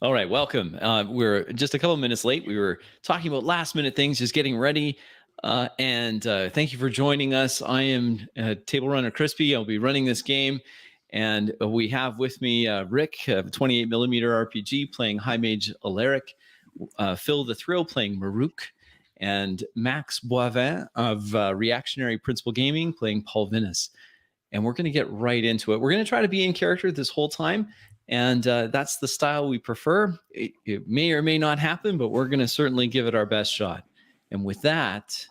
All right, welcome. We're just a couple minutes late. We were talking about last minute things, just getting ready. And thank you for joining us. I am Table Runner Crispy. I'll be running this game. And we have with me Rick, 28 millimeter RPG, playing High Mage Alaric, Phil the Thrill, playing Maruk, and Max Boivin of Reactionary Principal Gaming, playing Paul Vinus. And we're going to get right into it. We're going to try to be in character this whole time. And that's the style we prefer. It may or may not happen, but we're going to certainly give it our best shot. And with that,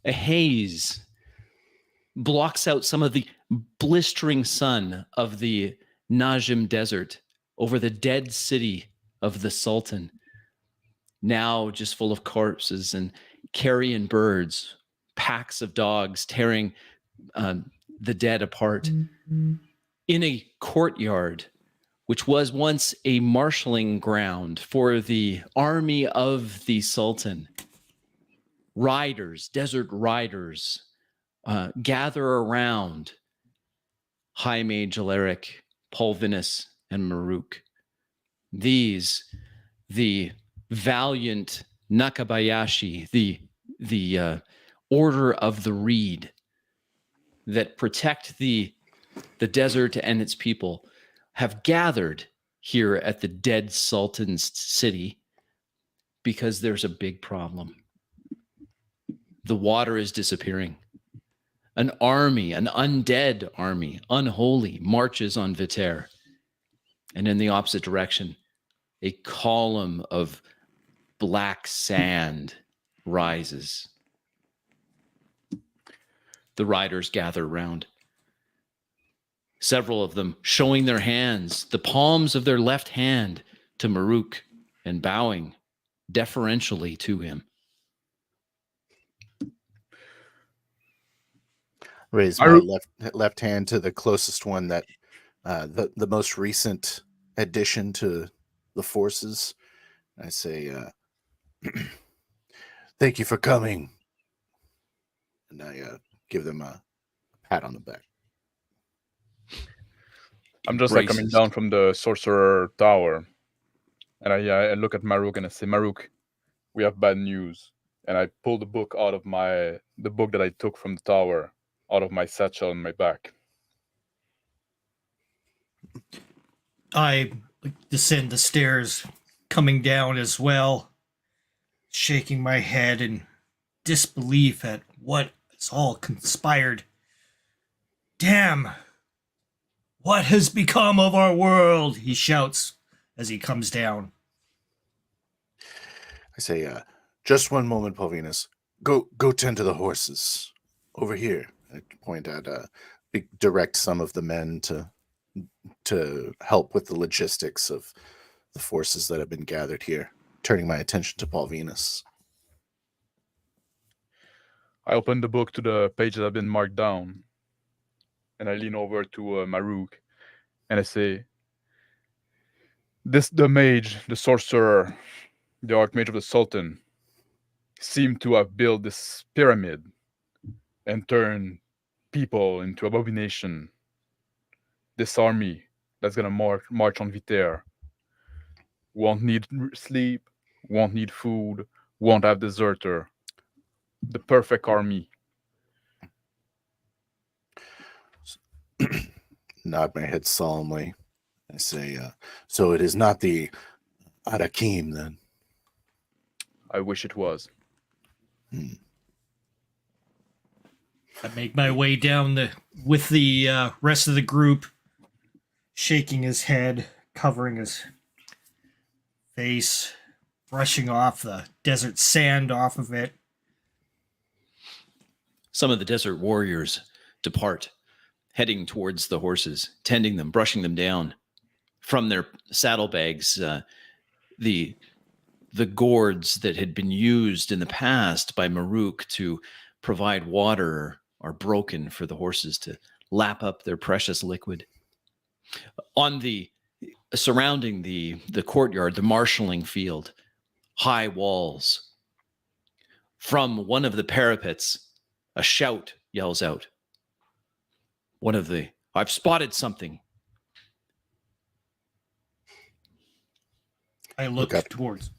a haze blocks out some of the blistering sun of the Najim Desert over the dead city of the Sultan, now just full of corpses and carrion birds, packs of dogs tearing the dead apart. In a courtyard, which was once a marshalling ground for the army of the Sultan, riders, desert riders, gather around High Mage Alaric, Paul Vinus, and Maruk. These, the valiant Nakabayashi, the Order of the Reed, that protect the desert and its people, have gathered here at the dead Sultan's city because there's a big problem. The water is disappearing. An army, an undead army, unholy, marches on Viterre. And in the opposite direction, a column of black sand rises. The riders gather round. Several of them showing their hands, the palms of their left hand, to Maruk and bowing deferentially to him. Raise my left hand to the closest one, that the most recent addition to the forces. I say, thank you for coming. And I give them a pat on the back. I'm just like coming down from the Sorcerer Tower. And I look at Maruk and I say, Maruk, we have bad news. And I pull the book out of the book that I took from the tower, out of my satchel on my back. I descend the stairs, coming down as well, shaking my head in disbelief at what has all conspired. Damn! What has become of our world? He shouts as he comes down. I say, just one moment, Paul Venus. Go tend to the horses. Over here. I point at, direct some of the men to help with the logistics of the forces that have been gathered here, turning my attention to Paul Venus. I open the book to the page that have been marked down, and I lean over to Maruk, and I say, the mage, the sorcerer, the archmage of the Sultan, seem to have built this pyramid and turned people into abomination. This army that's going to march on Viterre won't need sleep, won't need food, won't have deserter. The perfect army. Nod my head solemnly. I say, so it is not the Arakim, then? I wish it was. I make my way down with the rest of the group, shaking his head, covering his face, brushing off the desert sand off of it. Some of the desert warriors depart, heading towards the horses, tending them, brushing them down. From their saddlebags, the gourds that had been used in the past by Maruk to provide water are broken for the horses to lap up their precious liquid. On the surrounding the courtyard, the marshalling field, high walls. From one of the parapets, a shout yells out. One of the I've spotted something. I look up. towards.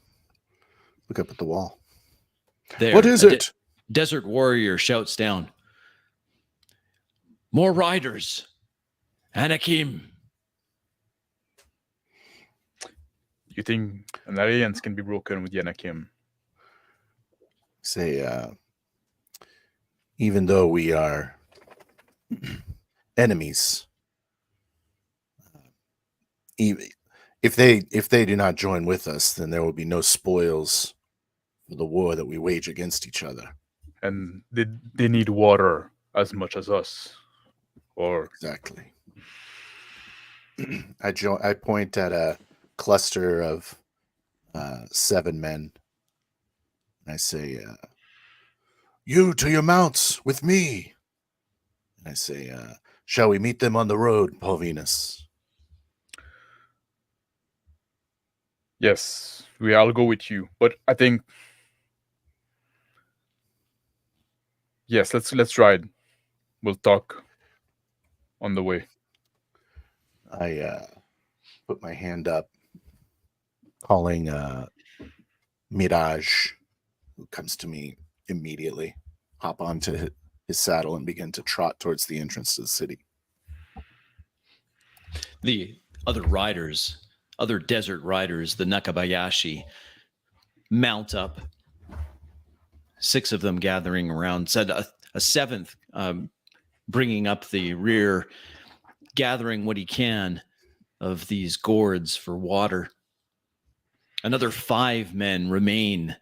Look up at the wall. There. What is a it? Desert warrior shouts down. More riders. Anakim. You think an alliance can be broken with Yanakim? Say, even though we are enemies, if they do not join with us, then there will be no spoils for the war that we wage against each other. And they need water as much as us. Or Exactly. I point at a cluster of 7 men. And I say, you to your mounts with me. And I say, shall we meet them on the road, Paulvinus? yes, I'll go with you. But I think yes, let's ride. We'll talk on the way. I put my hand up, calling Mirage, who comes to me immediately, hop onto his saddle and begin to trot towards the entrance to the city. The other riders, other desert riders, the Nakabayashi, mount up. 6 of them gathering around. Said a 7th bringing up the rear, gathering what he can of these gourds for water. Another 5 men remain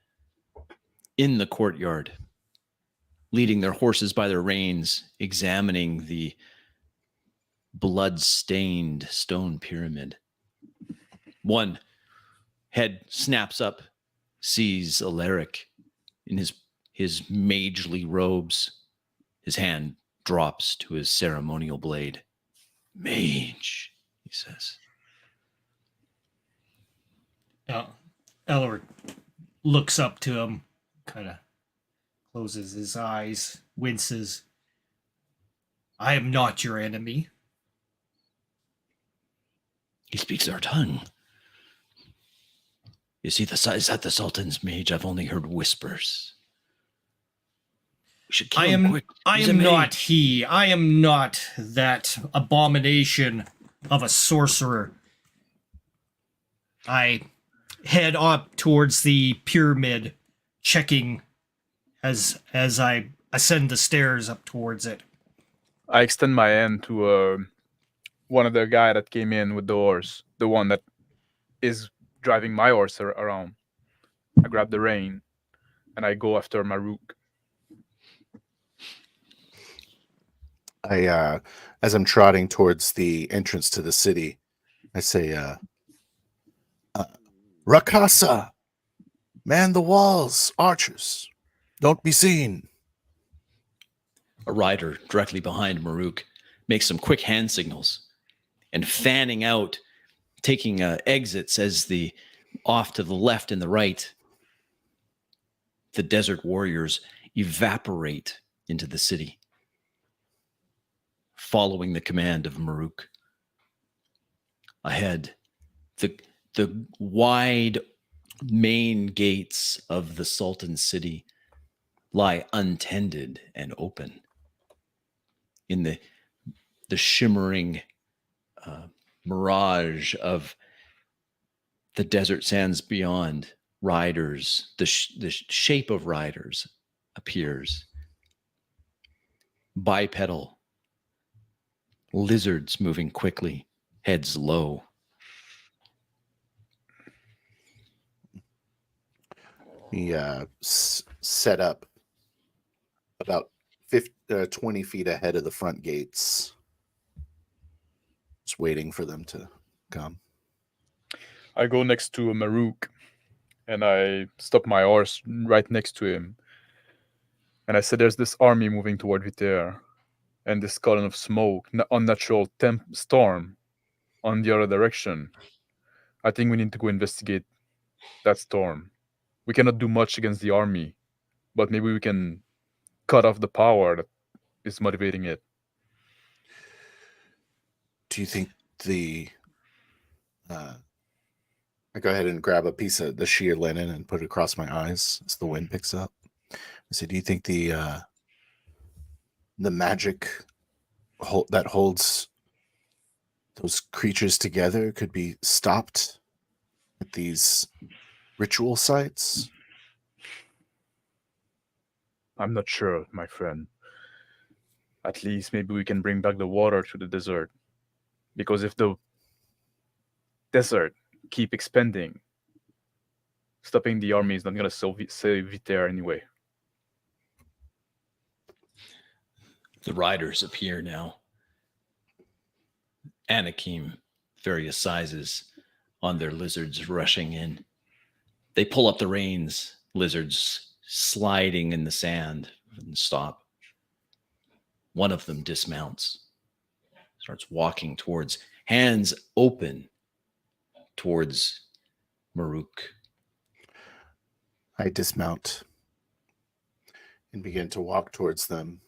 in the courtyard, leading their horses by their reins, examining the blood-stained stone pyramid. One head snaps up, sees Alaric in his magely robes. His hand drops to his ceremonial blade. Mage, he says. Elric looks up to him, kind of closes his eyes, winces. I am not your enemy. He speaks our tongue. You see, is that the Sultan's mage? I've only heard whispers. We should kill him quick. I He's a am not mage. he. I am not that abomination of a sorcerer. I head up towards the pyramid, checking as I ascend the stairs up towards it. I extend my hand to one of the guy that came in with the horse, the one that is driving my horse around. I grab the rein and I go after Maruk. As I'm trotting towards the entrance to the city, I say, Rakasa, man the walls, archers, don't be seen. A rider directly behind Maruk makes some quick hand signals, and fanning out, taking exits as the off to the left and the right, the desert warriors evaporate into the city, following the command of Maruk. Ahead, the wide main gates of the Sultan's city lie untended and open. In the shimmering mirage of the desert sands beyond, riders, the shape of riders appears. Bipedal, lizards moving quickly, heads low. He set up about 20 feet ahead of the front gates, just waiting for them to come. I go next to Maruk and I stop my horse right next to him. And I said, there's this army moving toward Viter and this column of smoke, unnatural storm on the other direction. I think we need to go investigate that storm. We cannot do much against the army, but maybe we can cut off the power that is motivating it. Do you think the I go ahead and grab a piece of the sheer linen and put it across my eyes as the wind picks up. I say, do you think the magic that holds those creatures together could be stopped at these ritual sites? I'm not sure, my friend. At least maybe we can bring back the water to the desert. Because if the desert keep expanding, stopping the army is not going to save it there anyway. The riders appear now. Anakim, various sizes, on their lizards rushing in. They pull up the reins, lizards sliding in the sand, and stop. One of them dismounts, starts walking towards, hands open towards Maruk. I dismount and begin to walk towards them.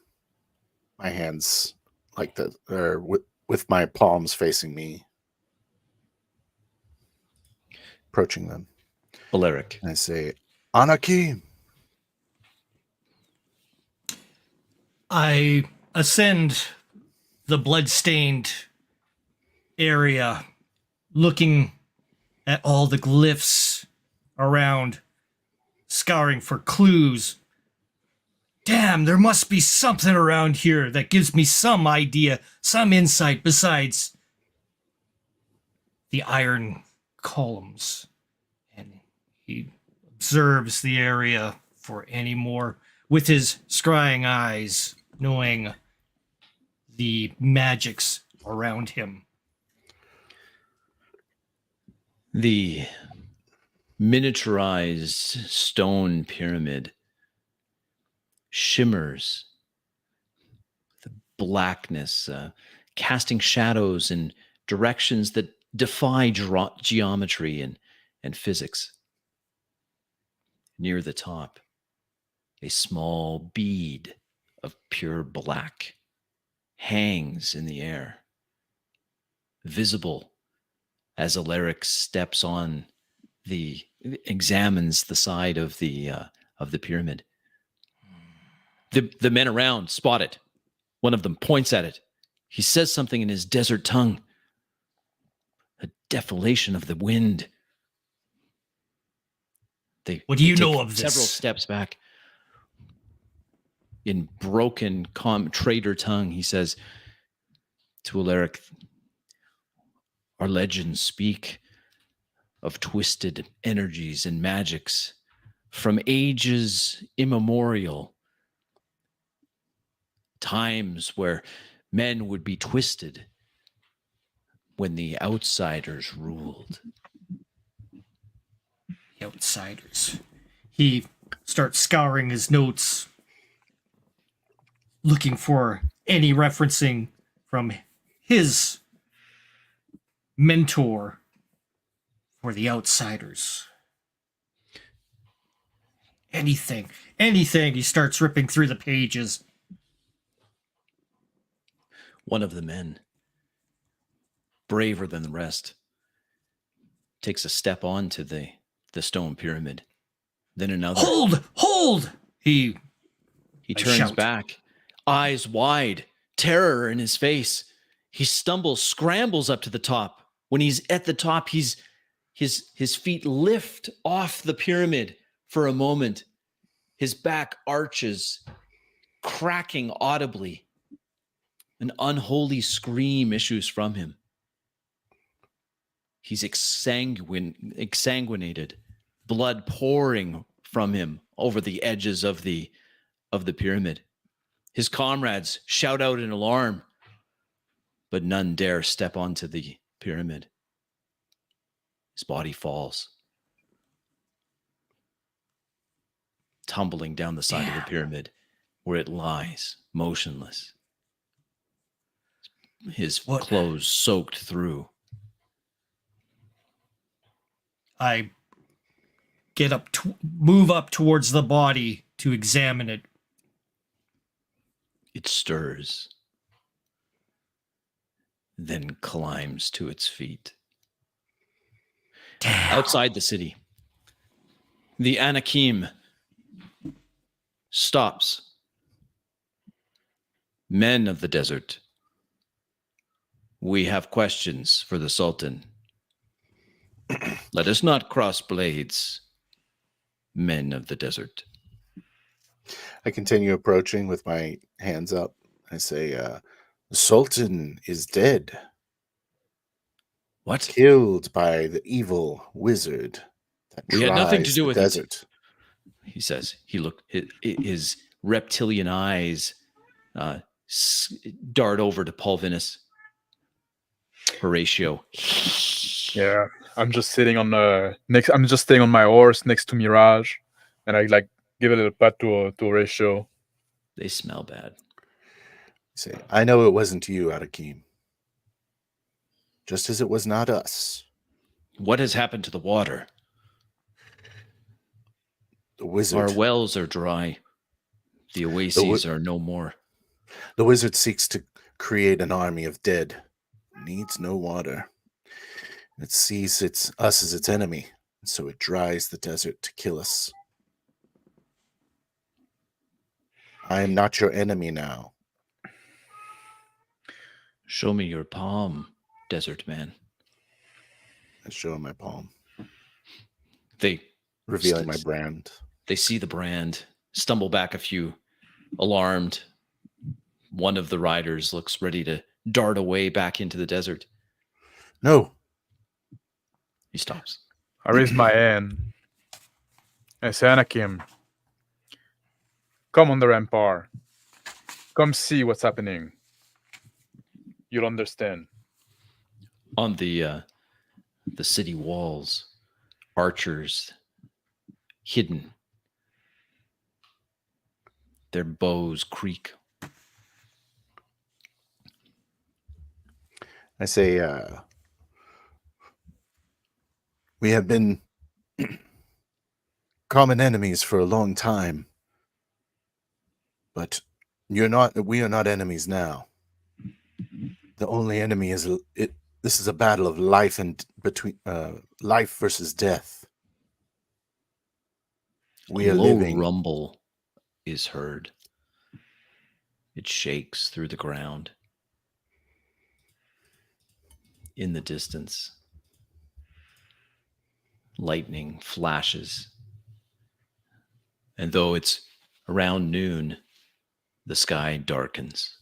My hands with my palms facing me, approaching them. Alaric. And I say, Anarchy. I ascend the blood-stained area, looking at all the glyphs around, scouring for clues. Damn, there must be something around here that gives me some idea, some insight besides the iron columns. And he observes the area for any more with his scrying eyes, knowing the magics around him. The miniaturized stone pyramid shimmers, the blackness, casting shadows in directions that defy geometry and physics. Near the top, a small bead of pure black hangs in the air, visible as Alaric steps on examines the side of the pyramid. The men around spot it. One of them points at it. He says something in his desert tongue. A defilation of the wind. What do you they know take of this? Several steps back. In broken trader tongue, he says to Alaric, our legends speak of twisted energies and magics from ages immemorial. Times where men would be twisted when the outsiders ruled. The outsiders. He starts scouring his notes, looking for any referencing from his mentor for the outsiders. Anything. He starts ripping through the pages. One of the men, braver than the rest, takes a step onto the stone pyramid. Then another. Hold! He turns shout. back, eyes wide, terror in his face. He stumbles, scrambles up to the top. When he's at the top, his feet lift off the pyramid for a moment. His back arches, cracking audibly. An unholy scream issues from him. He's exsanguinated, blood pouring from him over the edges of the pyramid. His comrades shout out in alarm, but none dare step onto the pyramid. His body falls, tumbling down the side of the pyramid, where it lies motionless. His clothes soaked through. I get up, move up towards the body to examine it. It stirs. then climbs to its feet. Outside the city, the Anakim stops. Men of the desert, we have questions for the Sultan. Let us not cross blades, men of the desert. I continue approaching with my hands up. I say, the Sultan is dead, What? killed by the evil wizard that We had nothing to tries do the with it. desert. He says. He looked. His reptilian eyes dart over to Paul Vinus. Horatio. Yeah, I'm just sitting on next. I'm just staying on my horse next to Mirage, and I like give a little pat to Horatio. They smell bad. Say, I know it wasn't you, Arakim. Just as it was not us. What has happened to the water? The wizard. Our wells are dry. The oases are no more. The wizard seeks to create an army of dead. Needs no water. It sees us as its enemy, and so it dries the desert to kill us. I am not your enemy now. Show me your palm, desert man. I show him my palm, They revealing my brand. They see the brand, stumble back a few, alarmed. One of the riders looks ready to dart away back into the desert. No. He stops. I raise my hand. I say, Anakim, come on the rampart. Come see what's happening. You'll understand. On the city walls, archers hidden. Their bows creak. I say, we have been common enemies for a long time, but we are not enemies now. The only enemy is this is a battle of life and between life versus death. We A are low living. rumble is heard. It shakes through the ground. In the distance, lightning flashes. And though it's around noon, the sky darkens.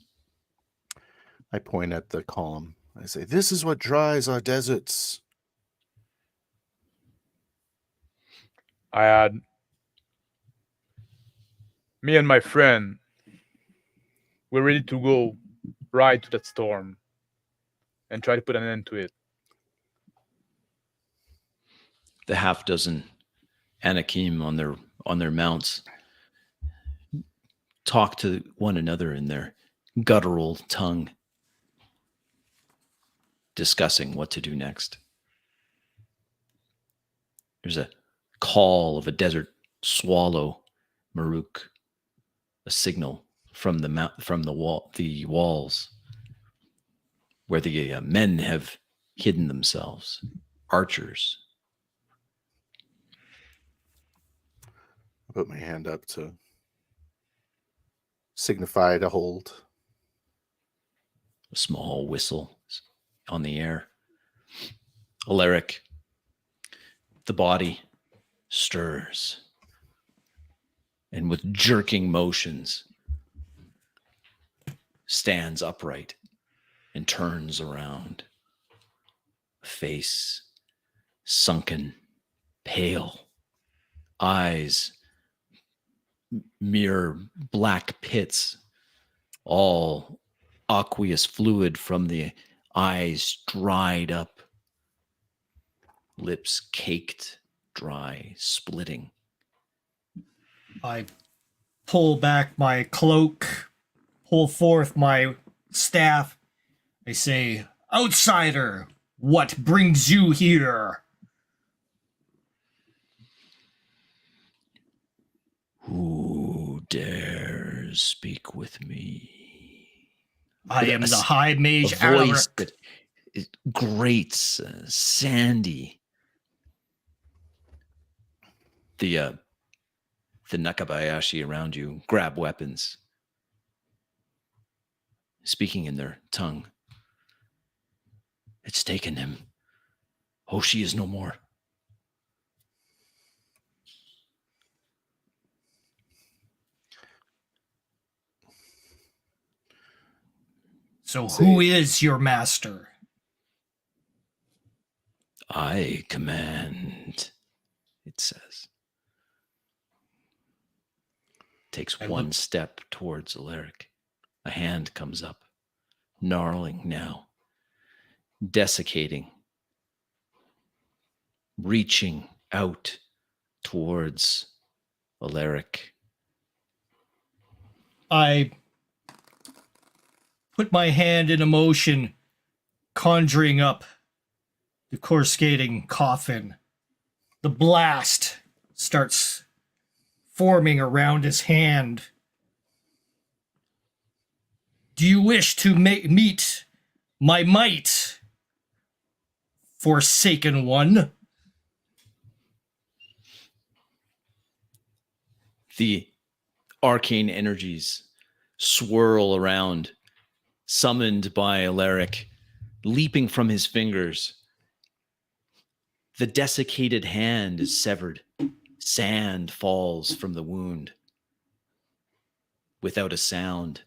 I point at the column. I say, this is what dries our deserts. I had me and my friend, we're ready to go ride to that storm and try to put an end to it. The half dozen Anakim on their mounts talk to one another in their guttural tongue, discussing what to do next. There's a call of a desert swallow, Maruk, a signal from the walls where the men have hidden themselves, archers. I put my hand up to signify to hold. A small whistle on the air. Alaric, the body stirs, and with jerking motions, stands upright and turns around. Face sunken, pale, eyes mere black pits, all aqueous fluid from the eyes dried up, lips caked, dry, splitting. I pull back my cloak, pull forth my staff. I say, outsider, what brings you here? Who dares speak with me? I am the High Mage A voice Alaric. that grates, sandy. The Nakabayashi around you grab weapons, speaking in their tongue. It's taken him. Hoshi is no more. So who is your master? I command, it says. Takes one step towards Alaric. A hand comes up, gnarling now, desiccating, reaching out towards Alaric. I put my hand in a motion, conjuring up the coruscating coffin. The blast starts forming around his hand. Do you wish to meet my might, Forsaken One? The arcane energies swirl around, summoned by Alaric, leaping from his fingers. The desiccated hand is severed. Sand falls from the wound. Without a sound,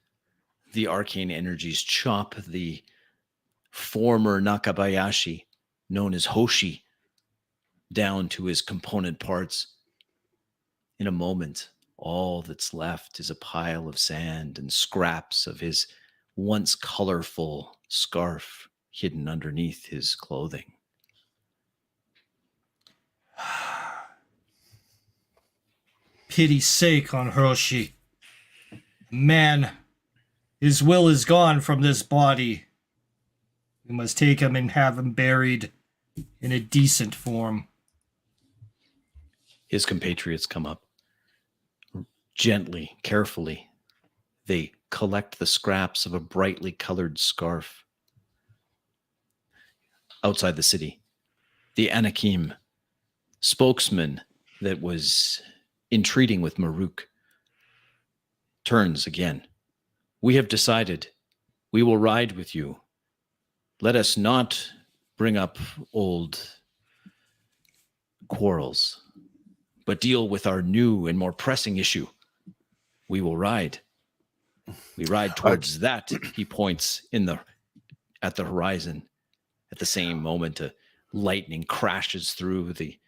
the arcane energies chop the former Nakabayashi, known as Hoshi, down to his component parts. In a moment, all that's left is a pile of sand and scraps of his once colorful scarf hidden underneath his clothing. Pity's sake on Hiroshi. Man, his will is gone from this body. We must take him and have him buried in a decent form. His compatriots come up. Gently, carefully, they collect the scraps of a brightly colored scarf. Outside the city, the Anakim spokesman that was entreating with Maruk turns again. We have decided we will ride with you. Let us not bring up old quarrels, but deal with our new and more pressing issue. We will ride. We ride towards that. He points at the horizon. At the same moment, a lightning crashes through the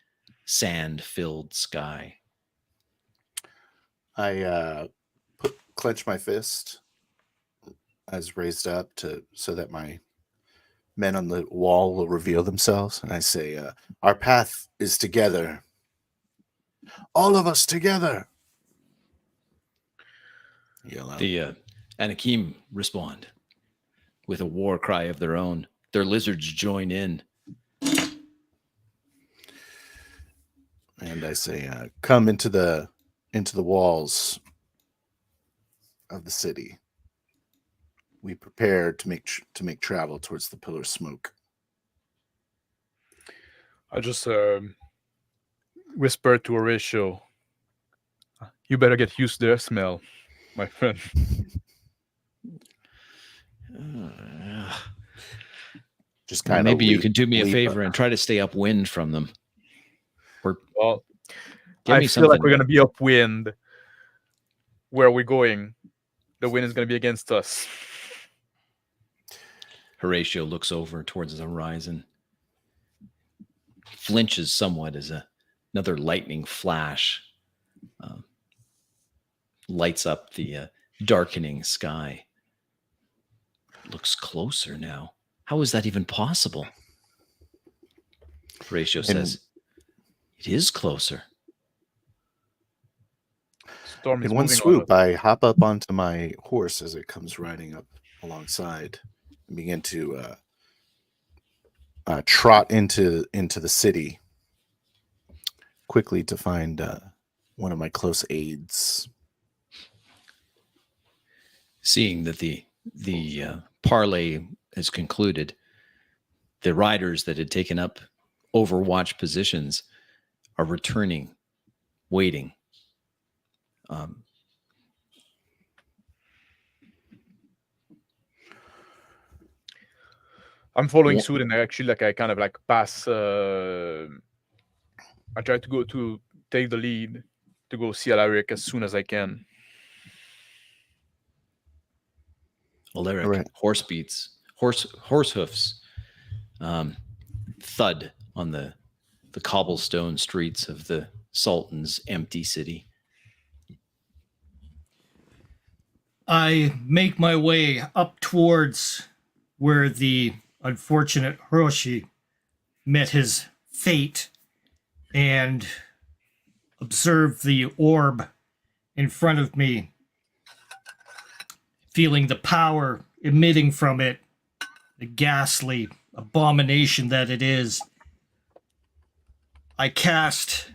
sand-filled sky. I clench my fist as raised up so that my men on the wall will reveal themselves, and I say, "Our path is together. All of us together." Yell out. The Anakim respond with a war cry of their own. Their lizards join in. And I say, "Come into the walls of the city. We prepare to make travel towards the Pillar of Smoke." I just whispered to Horatio, "You better get used to their smell, my friend." Just kind of maybe you could do me a favor and try to stay upwind from them. Well, Give I me feel like something. we're gonna be upwind. Where are we going? The wind is gonna be against us. Horatio looks over towards the horizon, flinches somewhat as another lightning flash lights up the darkening sky. Looks closer now. How is that even possible? Horatio says, "It is closer." Storm is In one moving on swoop, us. I hop up onto my horse as it comes riding up alongside and begin to trot into the city quickly to find one of my close aides. Seeing that the parley is concluded, The riders that had taken up overwatch positions are returning, waiting. I'm following Wha- suit, and I kind of like pass. I try to go to take the lead to go see Alaric as soon as I can. Alaric, Right. horse hoofs, thud on the cobblestone streets of the Sultan's empty city. I make my way up towards where the unfortunate Hiroshi met his fate and observe the orb in front of me, feeling the power emitting from it, the ghastly abomination that it is. I cast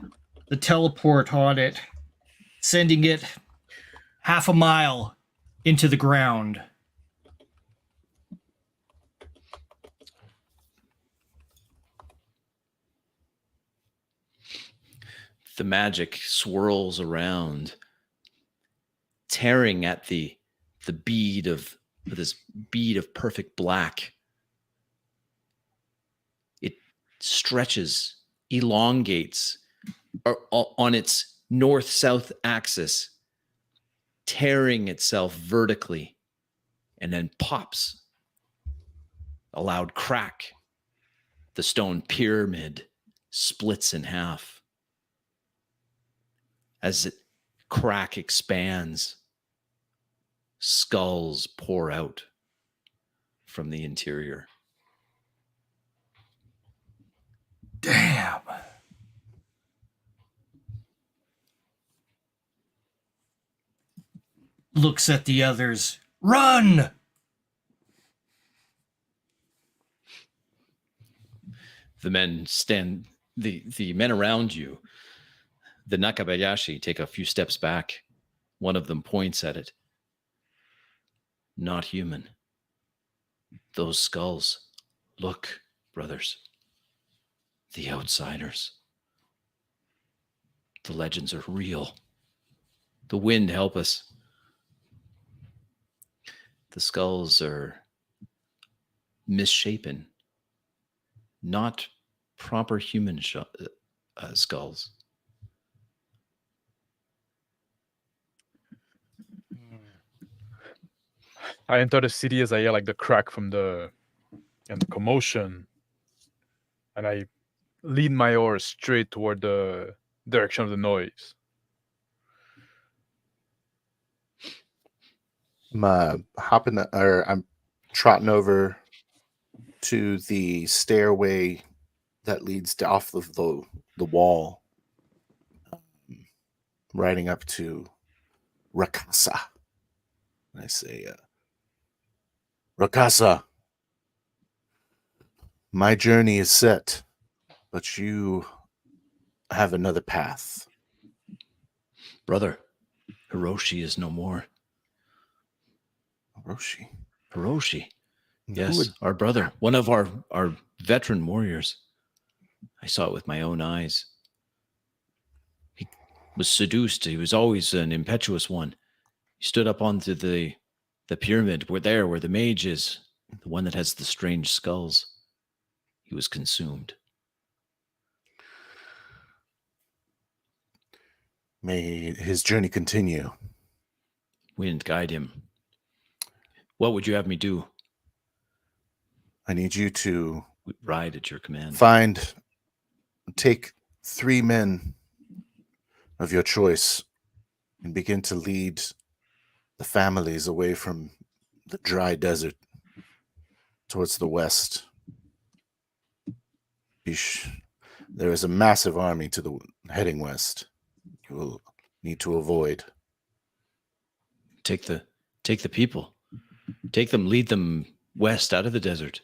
the teleport on it, sending it half a mile into the ground. The magic swirls around, tearing at the bead of this bead of perfect black. It stretches, elongates on its north-south axis, tearing itself vertically, and then pops. A loud crack. The stone pyramid splits in half. As the crack expands, skulls pour out from the interior. Damn. Looks at the others. Run! The men around you, the Nakabayashi, take a few steps back. One of them points at it. Not human. Those skulls. Look, brothers. The outsiders. The legends are real. The wind help us. The skulls are misshapen. Not proper human skulls. I enter the city as I hear like the crack and the commotion, and I lead my horse straight toward the direction of the noise. I'm trotting over to the stairway that leads off of the wall, riding up to Rakasa. And I say, Rakasa, my journey is set, but you have another path. Brother, Hiroshi is no more. Hiroshi. Yes, our brother, one of our veteran warriors. I saw it with my own eyes. He was seduced. He was always an impetuous one. He stood up onto the pyramid. Where the mage is, the one that has the strange skulls. He was consumed. May his journey continue. Wind guide him. What would you have me do? I need you to Ride at your command. Take 3 men of your choice and begin to lead the families away from the dry desert towards the west. There is a massive army to the heading west. You will need to avoid. Take the people. Take them, lead them west out of the desert.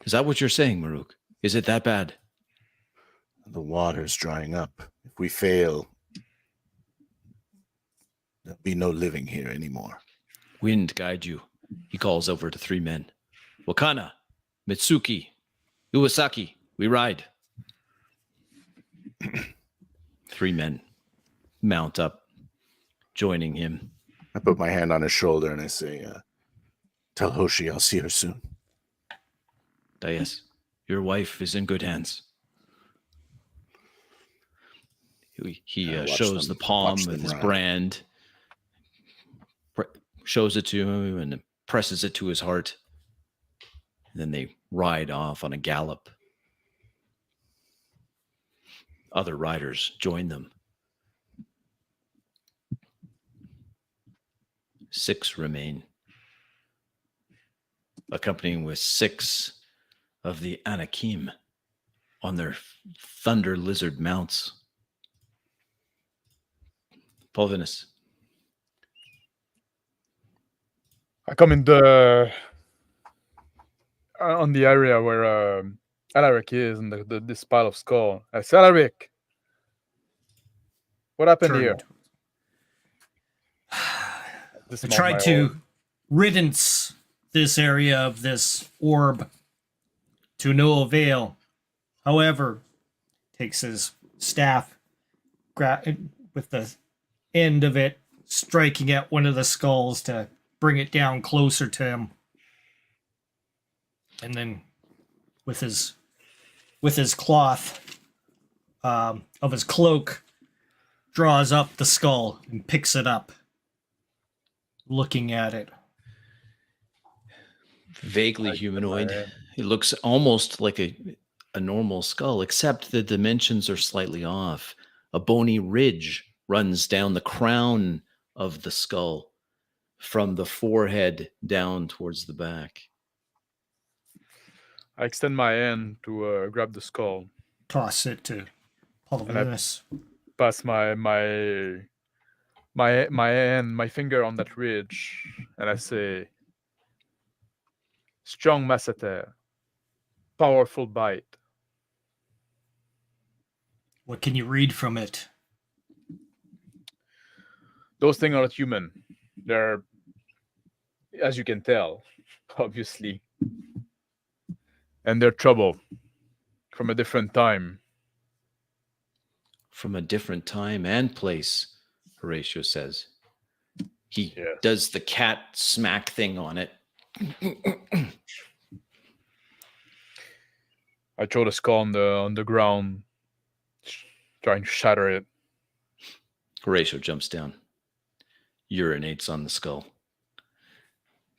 Is that what you're saying, Maruk? Is it that bad? The water's drying up. If we fail, there'll be no living here anymore. Wind guide you. He calls over to 3 men. Wakana, Mitsuki, Iwasaki, we ride. 3 men mount up, joining him. I put my hand on his shoulder and I say, tell Hoshi I'll see her soon. Dias, your wife is in good hands. He watch shows them- the palm watch with them his ride. brand, shows it to him, and presses it to his heart. And then they ride off on a gallop. Other riders join them. 6 remain, accompanying with 6 of the Anakim on their thunder lizard mounts. Polvinus, I come in the on the area where Alaric is, and this pile of skull. I say, Alaric, what happened here? I tried to riddance this area of this orb to no avail. However, takes his staff, with the end of it striking at one of the skulls to bring it down closer to him, and then with his cloth of his cloak, draws up the skull and picks it up, looking at it. vaguely Like humanoid. my- It looks almost like a normal skull, except the dimensions are slightly off. A bony ridge runs down the crown of the skull from the forehead down towards the back. I extend my hand to grab the skull, Toss it to Polvinus. pass my hand, my finger on that ridge, and I say, strong masseter, powerful bite. What can you read from it? Those things are not human. They're, as you can tell, obviously. And they're trouble from a different time. From a different time and place, Horatio says. He Yes. does the cat smack thing on it. I throw the skull on the ground, trying to shatter it. Horatio jumps down, urinates on the skull,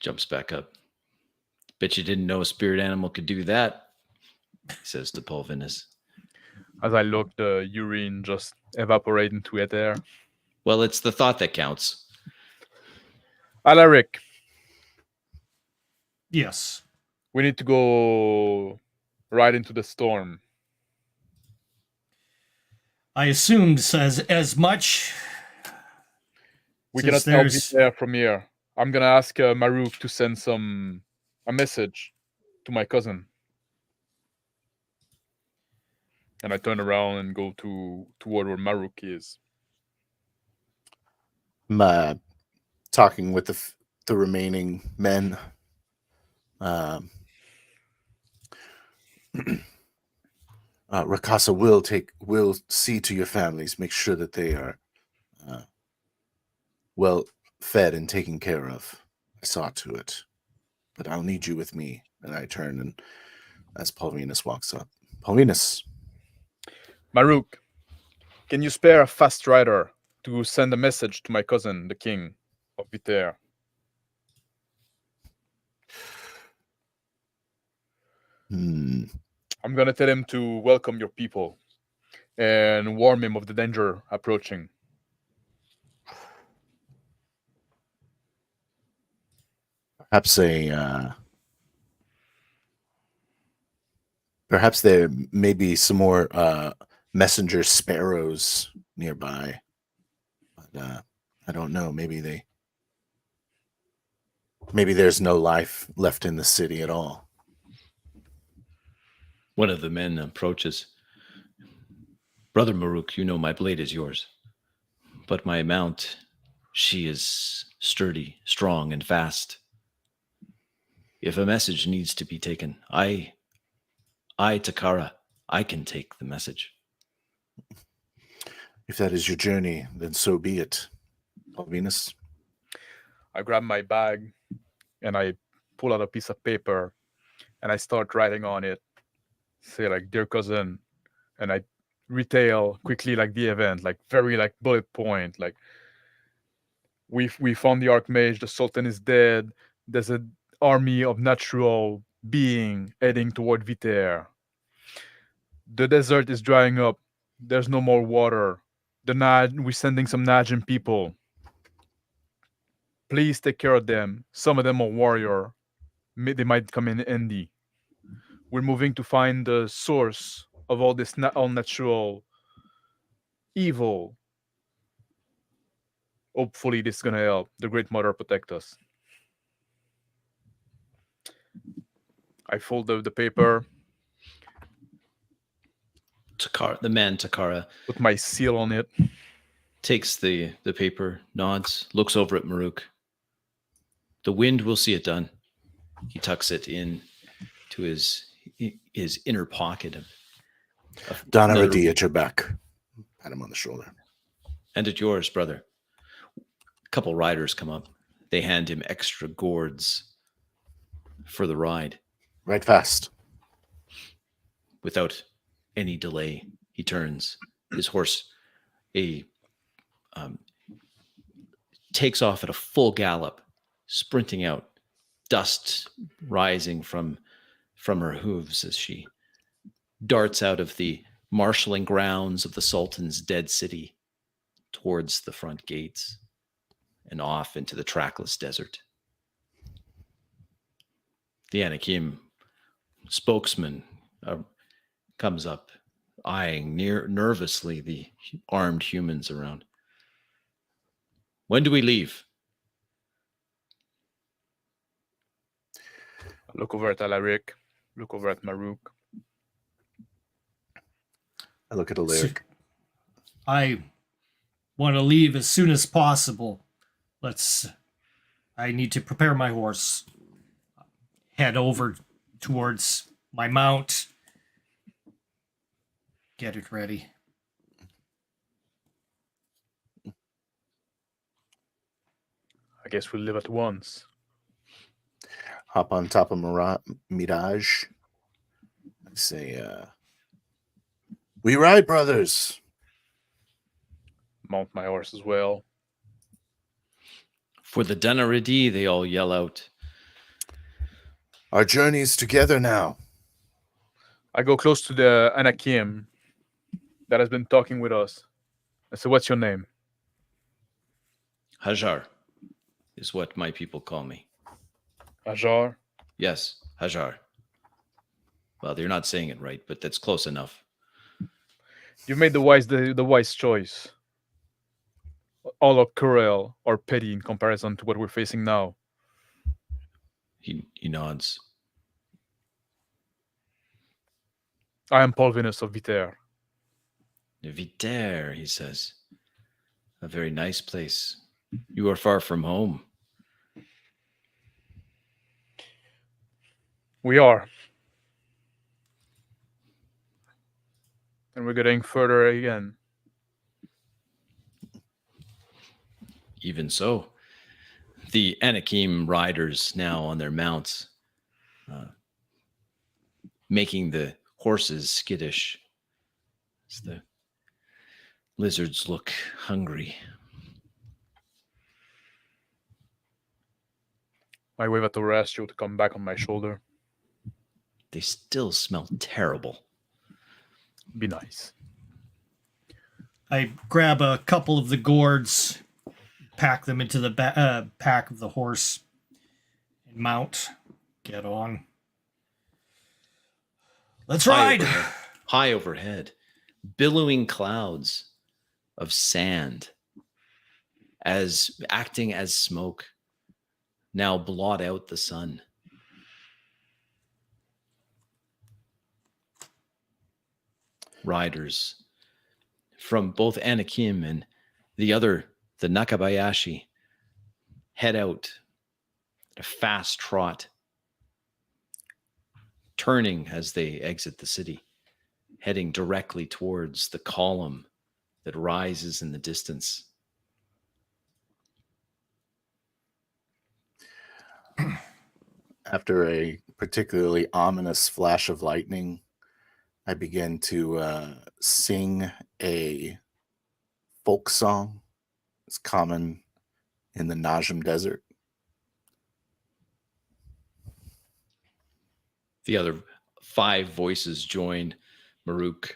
jumps back up. Bet you didn't know a spirit animal could do that, he says to Polvinus. As I look, the urine just evaporate into air. Well, it's the thought that counts. Alaric, Yes. we need to go right into the storm. I assumed as much. We Since cannot now be there's- there from here. I'm gonna ask Maruk to send a message to my cousin. And I turn around and go toward where Maruk is. I'm talking with the remaining men. Rakasa will see to your families, make sure that they are well fed and taken care of. I saw to it, but I'll need you with me. And I turn, and as Polvinus walks up, Polvinus, Maruk, can you spare a fast rider to send a message to my cousin, the king of Viter? I'm gonna tell him to welcome your people and warn him of the danger approaching. perhaps there may be some more messenger sparrows nearby. But I don't know. Maybe there's no life left in the city at all. One of the men approaches. Brother Maruk, you know my blade is yours. But my mount, she is sturdy, strong, and fast. If a message needs to be taken, I I, Takara, I can take the message. If that is your journey, then so be it, Palvinus. I grab my bag and I pull out a piece of paper and I start writing on it. Say like, dear cousin, and I retail quickly like the event, like very like bullet point, like we found the Archmage, the Sultan is dead, there's an army of natural being heading toward Viter. The desert is drying up, there's no more water. We're sending some Najim people. Please take care of them. Some of them are warrior. They might come in handy. We're moving to find the source of all this unnatural evil. Hopefully this is going to help the Great Mother protect us. I fold the paper. Takara, the man Takara, Put my seal on it. takes the paper, nods, looks over at Maruk. The wind will see it done. He tucks it in to his inner pocket of Donna another- Radi at your back. Pat him on the shoulder. And at yours, brother. A couple riders come up. They hand him extra gourds for the ride. Right fast. Without any delay, he turns. His horse takes off at a full gallop, sprinting out, dust rising from her hooves as she darts out of the marshaling grounds of the Sultan's dead city towards the front gates and off into the trackless desert. The Anakim spokesman comes up, eyeing nervously the armed humans around. When do we leave? Look over at Alaric. Look over at Maruk. I look at Alaric. I want to leave as soon as possible. I need to prepare my horse. Head over towards my mount. Get it ready. I guess we'll leave at once. Hop on top of Mirage. I say, we ride, brothers. Mount my horse as well. For the Denaridi, they all yell out. Our journey's together now. I go close to the Anakim that has been talking with us. I say, what's your name? Hajar is what my people call me. Ajar? Yes, Hajar. Well, you're not saying it right, but that's close enough. You made the wise choice. All of Kurel are petty in comparison to what we're facing now. He nods. I am Polvinus of Viter. Viter, he says. A very nice place. You are far from home. We are. And we're getting further again. Even so, the Anakim riders now on their mounts, making the horses skittish as the lizards look hungry. I wave at Horatio to come back on my shoulder. They still smell terrible. Be nice. I grab a couple of the gourds, pack them into the pack of the horse, and mount. Get on. Let's ride! High overhead, billowing clouds of sand as acting as smoke now blot out the sun. Riders from both Anakim and the Nakabayashi, head out at a fast trot, turning as they exit the city, heading directly towards the column that rises in the distance. After a particularly ominous flash of lightning, I begin to sing a folk song. It's common in the Najim Desert. The other 5 voices join Maruk.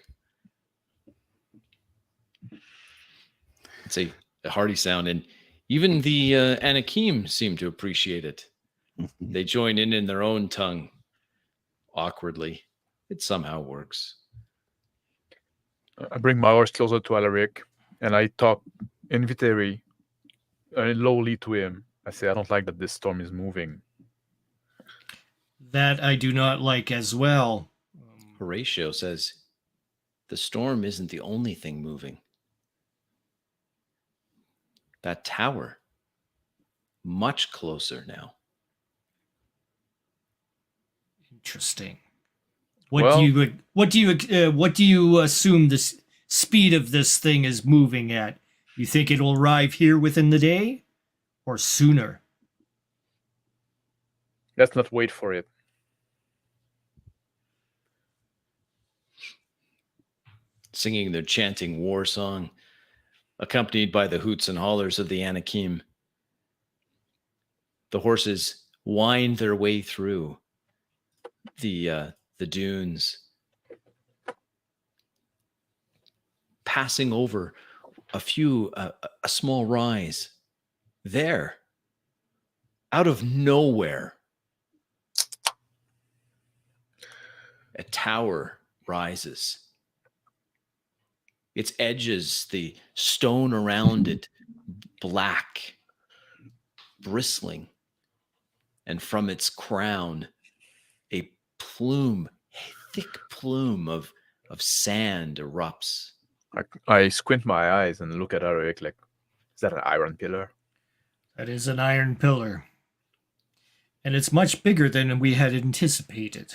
It's a hearty sound, and even the Anakim seem to appreciate it. They join in their own tongue, awkwardly. It somehow works. I bring my horse closer to Alaric, and I talk in Viteri, lowly to him. I say, I don't like that this storm is moving. That I do not like as well. Horatio says, the storm isn't the only thing moving. That tower, much closer now. Interesting. What do you assume the speed of this thing is moving at? You think it'll arrive here within the day, or sooner? Let's not wait for it. Singing their chanting war song, accompanied by the hoots and hollers of the Anakim. The horses wind their way through the dunes, passing over a small rise. There, out of nowhere, a tower rises. Its edges, the stone around it, black, bristling. And from its crown, a thick plume of sand erupts. I squint my eyes and look at Alaric like, is that an iron pillar? That is an iron pillar. And it's much bigger than we had anticipated.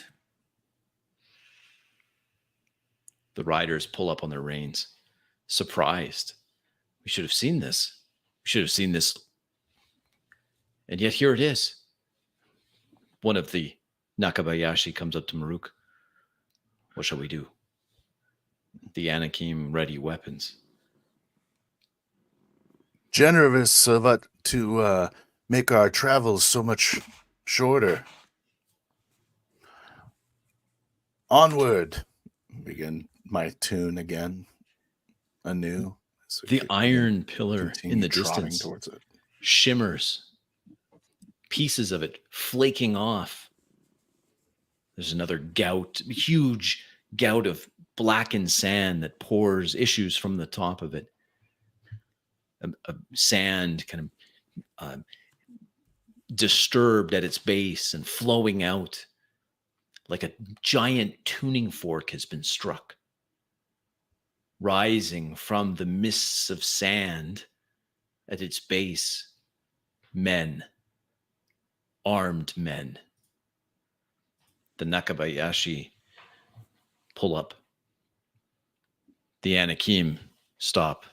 The riders pull up on their reins, surprised. We should have seen this. We should have seen this. And yet here it is. One of the Nakabayashi comes up to Maruk. What shall we do? The Anakim ready weapons. Generous of it to make our travels so much shorter. Onward. Begin my tune again, anew. The iron pillar in the trotting distance towards it. shimmers, pieces of it flaking off. There's another huge gout of blackened sand that issues from the top of it. A sand kind of disturbed at its base and flowing out like a giant tuning fork has been struck. Rising from the mists of sand at its base, men, armed men. The Nakabayashi pull up. The Anakim stop,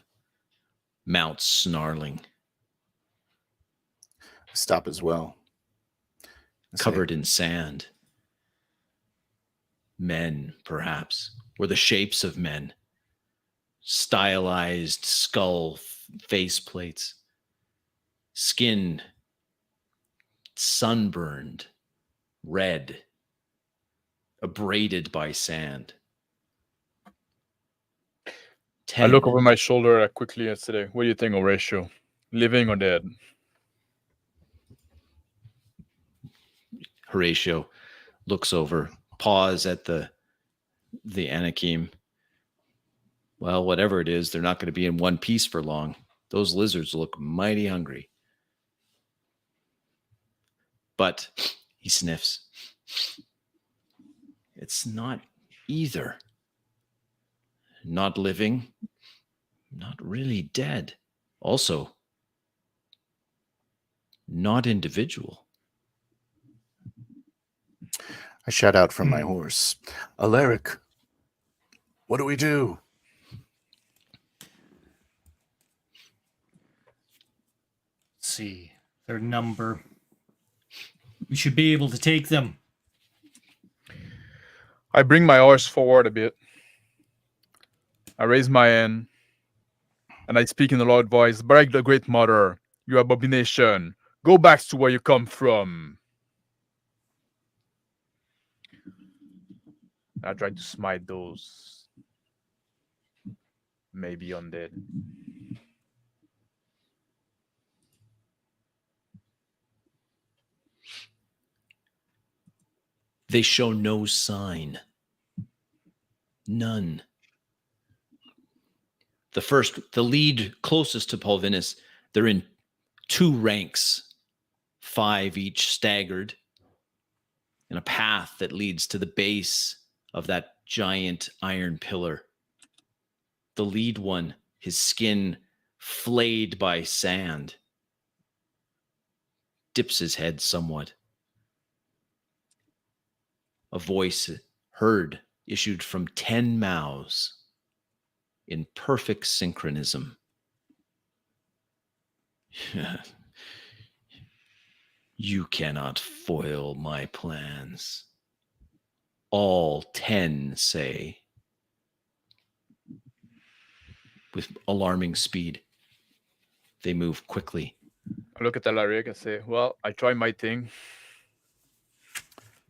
mounts snarling. Stop as well. Covered in sand. Men, perhaps, were the shapes of men. Stylized skull faceplates. Skin sunburned, red, abraded by sand. I look over my shoulder quickly and say, what do you think, Horatio? Living or dead? Horatio looks over, paws at the Anakim. Well, whatever it is, they're not going to be in one piece for long. Those lizards look mighty hungry. But he sniffs. It's not either. Not living, not really dead. Also, not individual. I shout out from my horse, Alaric, what do we do? Let's see their number. We should be able to take them. I bring my horse forward a bit. I raise my hand, and I speak in a loud voice. Barrack the Great Mother, you abomination, go back to where you come from. I try to smite those maybe undead. They show no sign. None. The lead closest to Pulvinus, they're in 2 ranks, 5 each staggered, in a path that leads to the base of that giant iron pillar. The lead one, his skin flayed by sand, dips his head somewhat. A voice heard issued from 10 mouths in perfect synchronism. You cannot foil my plans. All 10 say, with alarming speed. They move quickly. I look at Alaric and say, well, I try my thing.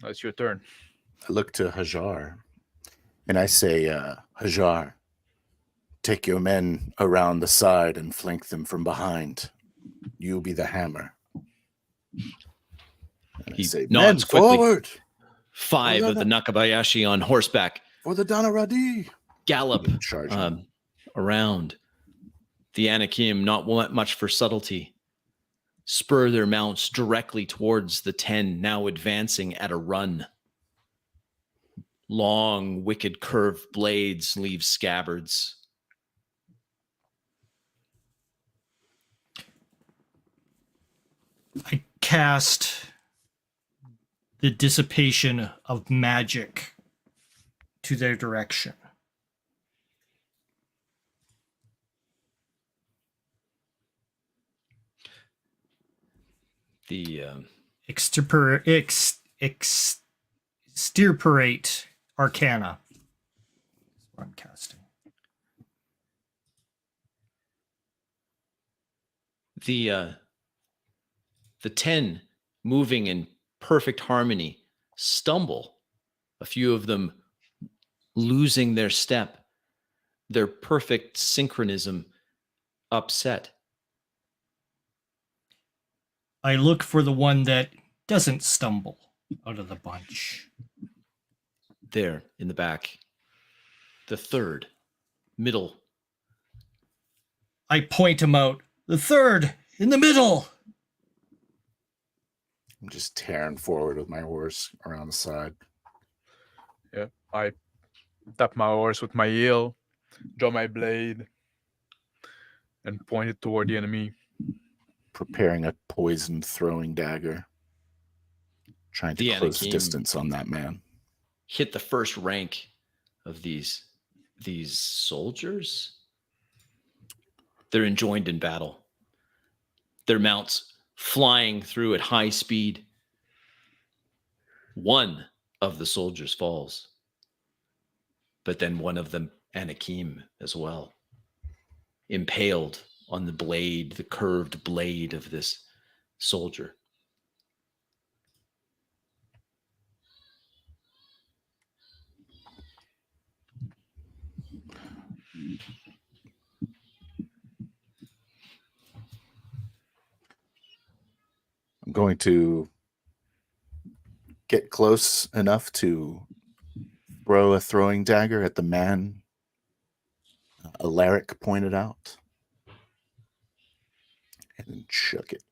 Now it's your turn. I look to Hajar, and I say, Hajar, take your men around the side and flank them from behind. You be the hammer. And I He say, men, nods quickly. forward 5 of the Nakabayashi on horseback for the Danaradi. gallop Charge. around. The Anakim, not much for subtlety, spur their mounts directly towards the 10, now advancing at a run. Long, wicked curved blades leave scabbards. I cast the dissipation of magic to their direction. The Extirpate Arcana. That's what I'm casting. the 10 moving in perfect harmony stumble, a few of them losing their step, their perfect synchronism upset. I look for the one that doesn't stumble out of the bunch. There in the back, the 3rd, middle. I point him out. The 3rd in the middle. I'm just tearing forward with my horse around the side. Yeah, I tap my horse with my heel, draw my blade, and point it toward the enemy. Preparing a poison throwing dagger. Trying to The close the Anakim distance on that man. hit the first rank of these soldiers. They're enjoined in battle. Their mounts flying through at high speed. One of the soldiers falls, but then one of them, Anakim, as well, impaled on the blade, the curved blade of this soldier. I'm going to get close enough to throw a throwing dagger at the man Alaric pointed out. And then chuck it.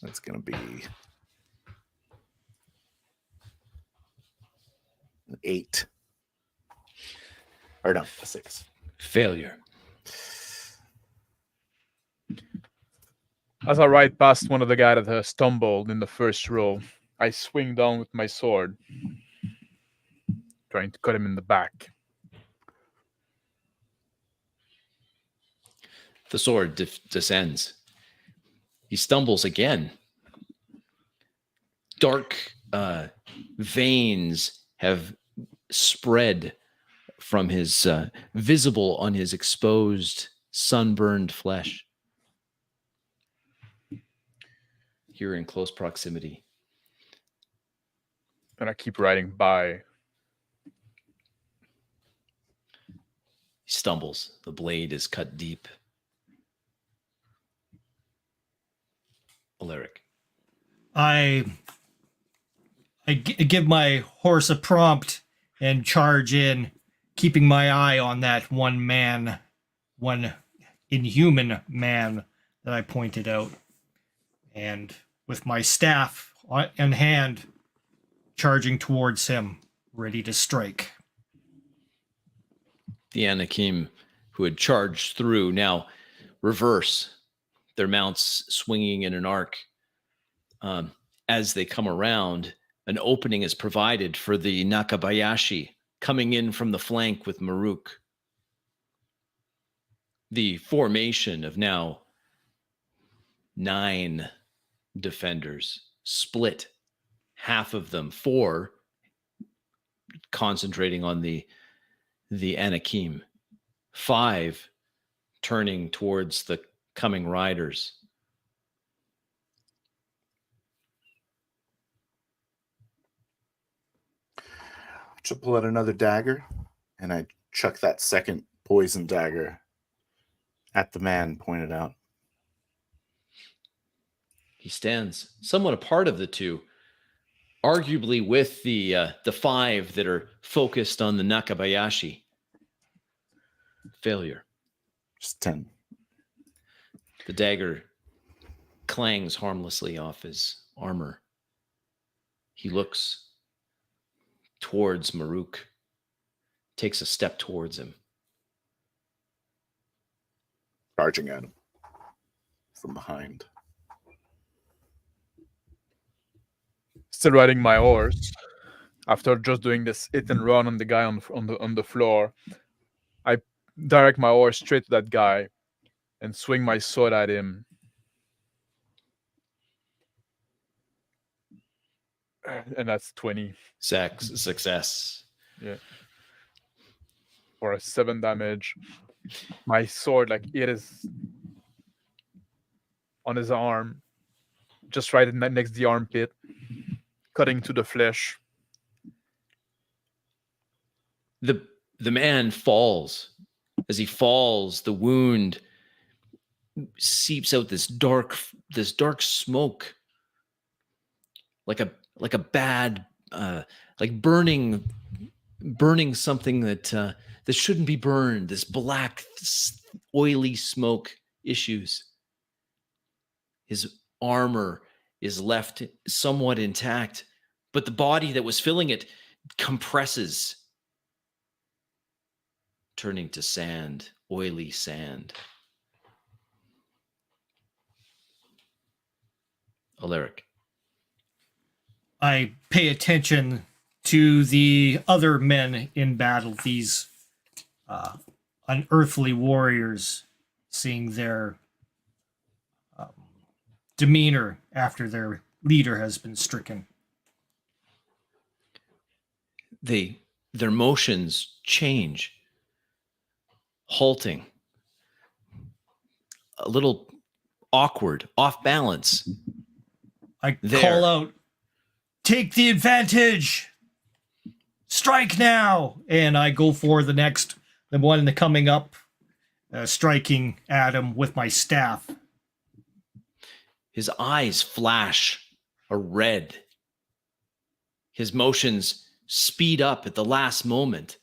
That's going to be an 8. Or no, a 6. Failure. As I ride past one of the guys that stumbled in the first row, I swing down with my sword, trying to cut him in the back. The sword descends. He stumbles again. Dark veins have spread from his visible on his exposed, sunburned flesh. Here in close proximity. And I keep riding by. He stumbles. The blade is cut deep. Alaric. I give my horse a prompt and charge in, keeping my eye on that one inhuman man that I pointed out. And with my staff in hand, charging towards him, ready to strike. The Anakim who had charged through now reverse, their mounts swinging in an arc. As they come around, an opening is provided for the Nakabayashi coming in from the flank with Maruk. The formation of now 9 defenders split, half of them 4 concentrating on the Anakim, 5 turning towards the coming riders. To pull out another dagger, and I chuck that second poison dagger at the man pointed out. He stands somewhat apart of the two, arguably with the 5 that are focused on the Nakabayashi. Failure. Just 10. The dagger clangs harmlessly off his armor. He looks towards Maruk, takes a step towards him. Charging at him from behind. Still riding my horse. After just doing this hit and run on the guy on the floor, I direct my horse straight to that guy and swing my sword at him. And that's 20. Success. Yeah. For a 7 damage. My sword, like, it is on his arm, just right next to the armpit, cutting to the flesh. The man falls. As he falls, the wound seeps out this dark smoke, like a bad, like burning something that shouldn't be burned. This black, oily smoke issues. His armor is left somewhat intact, but the body that was filling it compresses, turning to sand, oily sand. Alaric. I pay attention to the other men in battle, these unearthly warriors, seeing their demeanor after their leader has been stricken. Their motions change, halting, a little awkward, off balance. I call out, "Take the advantage! Strike now!" And I go for the one coming up, striking at him with my staff. His eyes flash a red. His motions speed up at the last moment.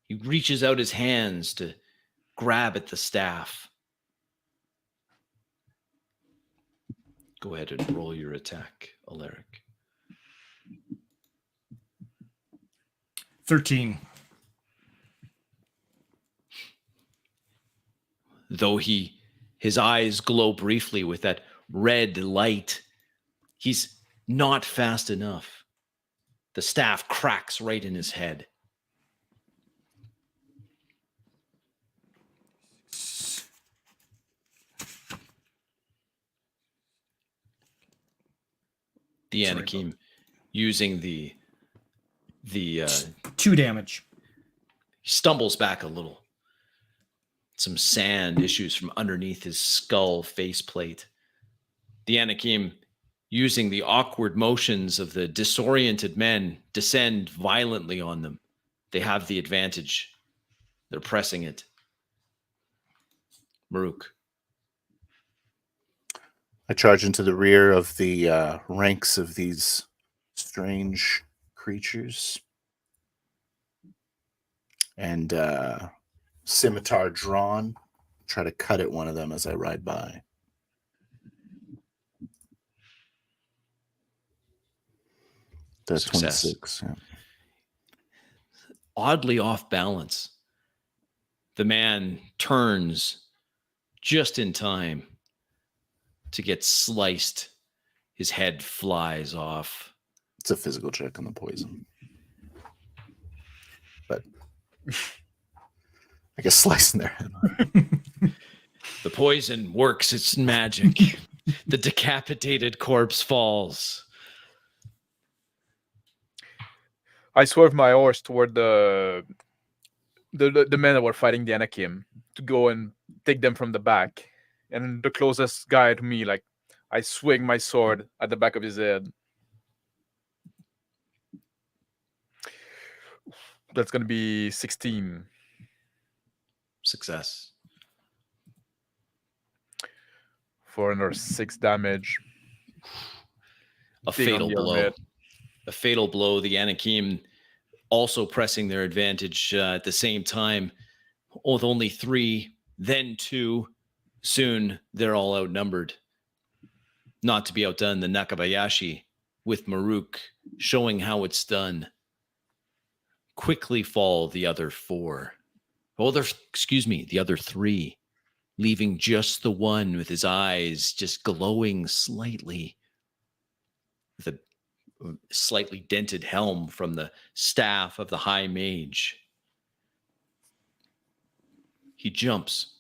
He reaches out his hands to grab at the staff. Go ahead and roll your attack, Alaric. 13. Though he His eyes glow briefly with that red light. He's not fast enough. The staff cracks right in his head. The Sorry, Anakim using the 2 damage. he stumbles back a little. Some sand issues from underneath his skull faceplate. The Anakim, using the awkward motions of the disoriented men, descend violently on them. They have the advantage. They're pressing it. Maruk. I charge into the rear of the ranks of these strange creatures. And scimitar drawn, try to cut at one of them as I ride by. The Success. 26. Yeah. Oddly off balance. The man turns just in time to get sliced. His head flies off. It's a physical check on the poison. But I guess slicing their head off. The poison works its magic. The decapitated corpse falls. I swerve my horse toward the men that were fighting the Anakim to go and take them from the back. And the closest guy to me, like, I swing my sword at the back of his head. That's going to be 16. Success. For another 6 damage. A Dig on fatal the blow. helmet. A fatal blow. The Anakim also pressing their advantage at the same time. With only 3, then 2. Soon they're all outnumbered. Not to be outdone, the Nakabayashi with Maruk showing how it's done. Quickly fall the other 4. The other 3. Leaving just the one with his eyes just glowing slightly. With a slightly dented helm from the staff of the High Mage. He jumps.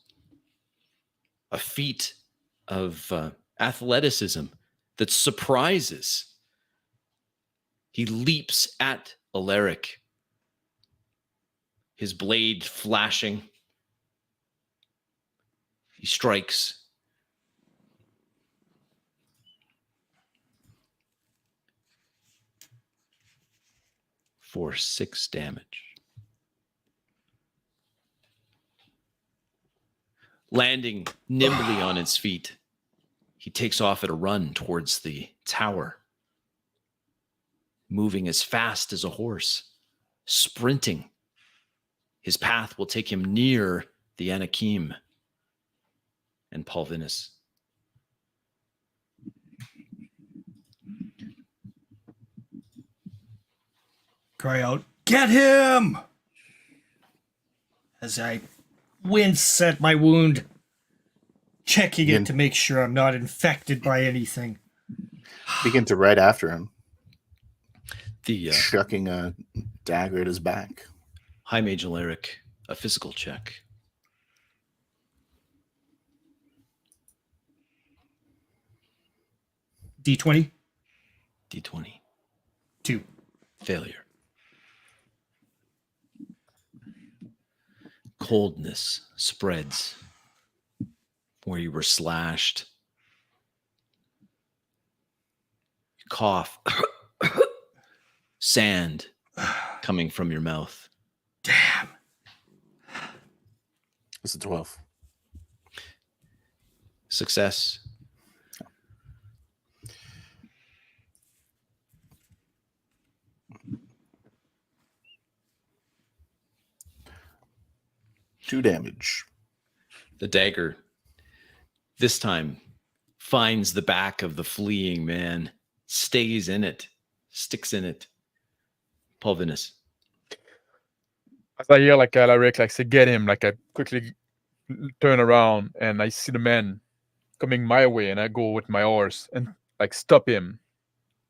A feat of athleticism that surprises. He leaps at Alaric. His blade flashing. He strikes. For 6 damage. Landing nimbly on its feet, he takes off at a run towards the tower, moving as fast as a horse, sprinting. His path will take him near the Anakim and Paulvinus. Cry out, "Get him!" As I wince at my wound, checking it to make sure I'm not infected by anything. Begin to ride after him, The chucking a dagger at his back. High Mage Alaric, a physical check. D20? D20. 2. Failure. Coldness spreads where you were slashed. You cough. Sand coming from your mouth. Damn. It's a 12. Success. Two damage. The dagger, this time, finds the back of the fleeing man, stays in it, sticks in it. Paulvinus. As I hear like Alaric like say get him, like I quickly turn around and I see the man coming my way, and I go with my horse and like stop him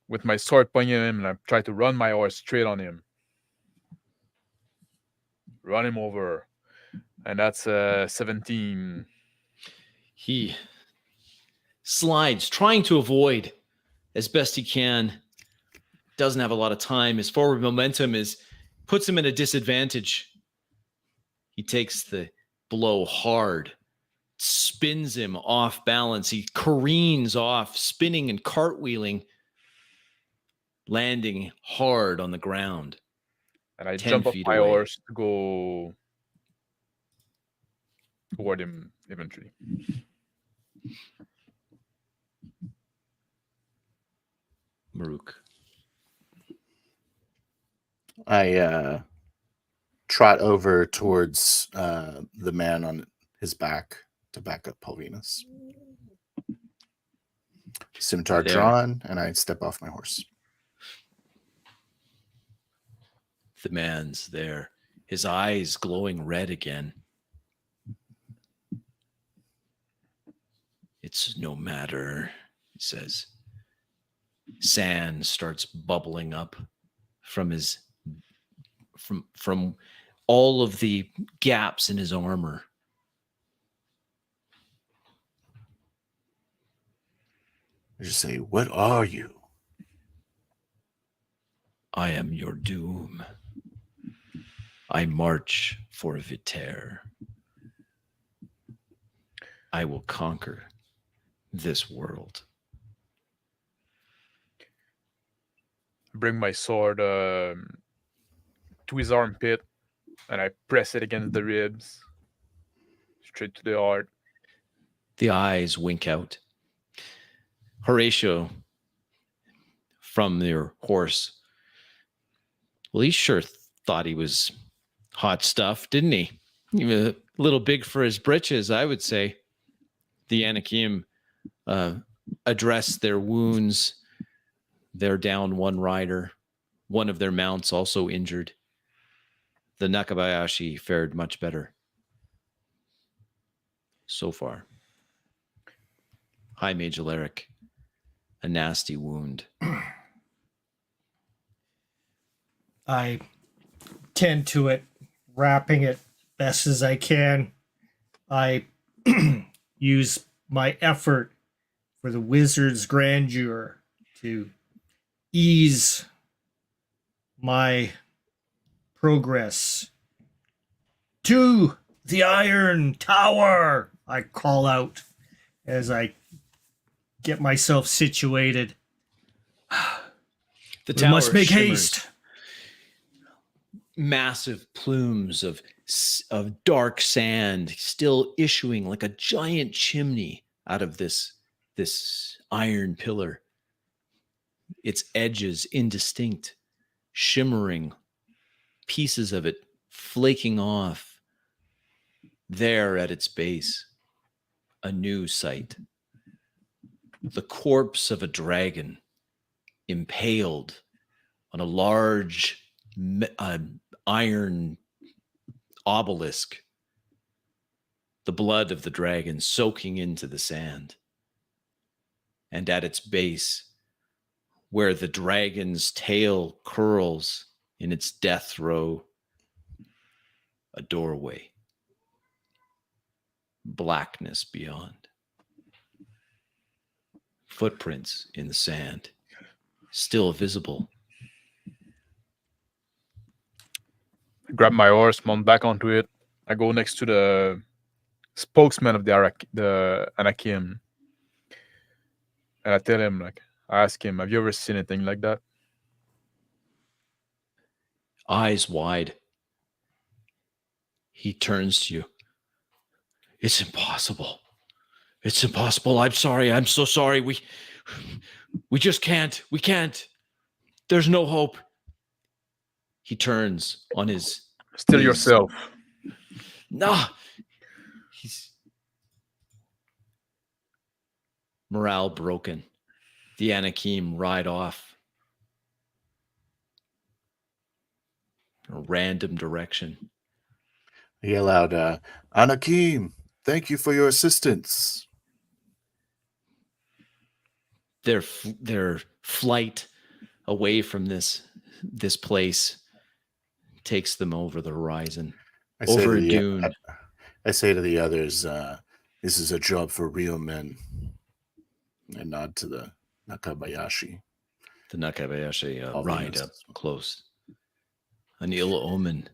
with my sword pointing at him, and I try to run my horse straight on him, run him over, and that's 17. He slides, trying to avoid as best he can. Doesn't have a lot of time. His forward momentum puts him in a disadvantage. He takes the blow hard, spins him off balance. He careens off, spinning and cartwheeling, landing hard on the ground. And I 10 jump off feet my away. horse to go toward him eventually. Maruk. I trot over towards the man on his back to back up Polvinus. Scimitar There. drawn, and I step off my horse. The man's there, his eyes glowing red again. It's no matter, he says. Sand starts bubbling up from his from all of the gaps in his armor. I just say, "What are you?" I am your doom. I march for Vitaire. I will conquer this world. Bring my sword to his armpit, and I press it against the ribs, straight to the heart. The eyes wink out. Horatio, from their horse, well, he sure thought he was hot stuff, didn't he? He was a little big for his britches, I would say. The Anakim address their wounds. They're down one rider. One of their mounts also injured. The Nakabayashi fared much better so far. High Mage Alaric, a nasty wound. I tend to it, wrapping it best as I can. I use my effort for the wizard's grandeur to ease my progress. To the Iron Tower, I call out as I get myself situated. The We tower must make shimmers. haste. Massive plumes of dark sand still issuing like a giant chimney out of this iron pillar. Its edges indistinct, shimmering, pieces of it flaking off. There at its base, a new sight. The corpse of a dragon impaled on a large iron obelisk, the blood of the dragon soaking into the sand. And at its base, where the dragon's tail curls in its death throe, a doorway, blackness beyond, footprints in the sand, still visible. I grab my horse, mount back onto it. I go next to the spokesman of the Anakim, and I tell him, like, I ask him, "Have you ever seen anything like that?" Eyes wide, he turns to you. It's impossible. It's impossible. I'm sorry. I'm so sorry. We just can't. We can't. There's no hope. He turns on his Still knees. yourself. No. He's morale broken. The Anakim ride off. A random direction. I yell out, "Anakim, Thank you for your assistance. Their flight away from this place takes them over the horizon, over a dune. I say to the others, this is a job for real men. I nod to the Nakabayashi. The Nakabayashi All ride Venus. up close. An ill omen.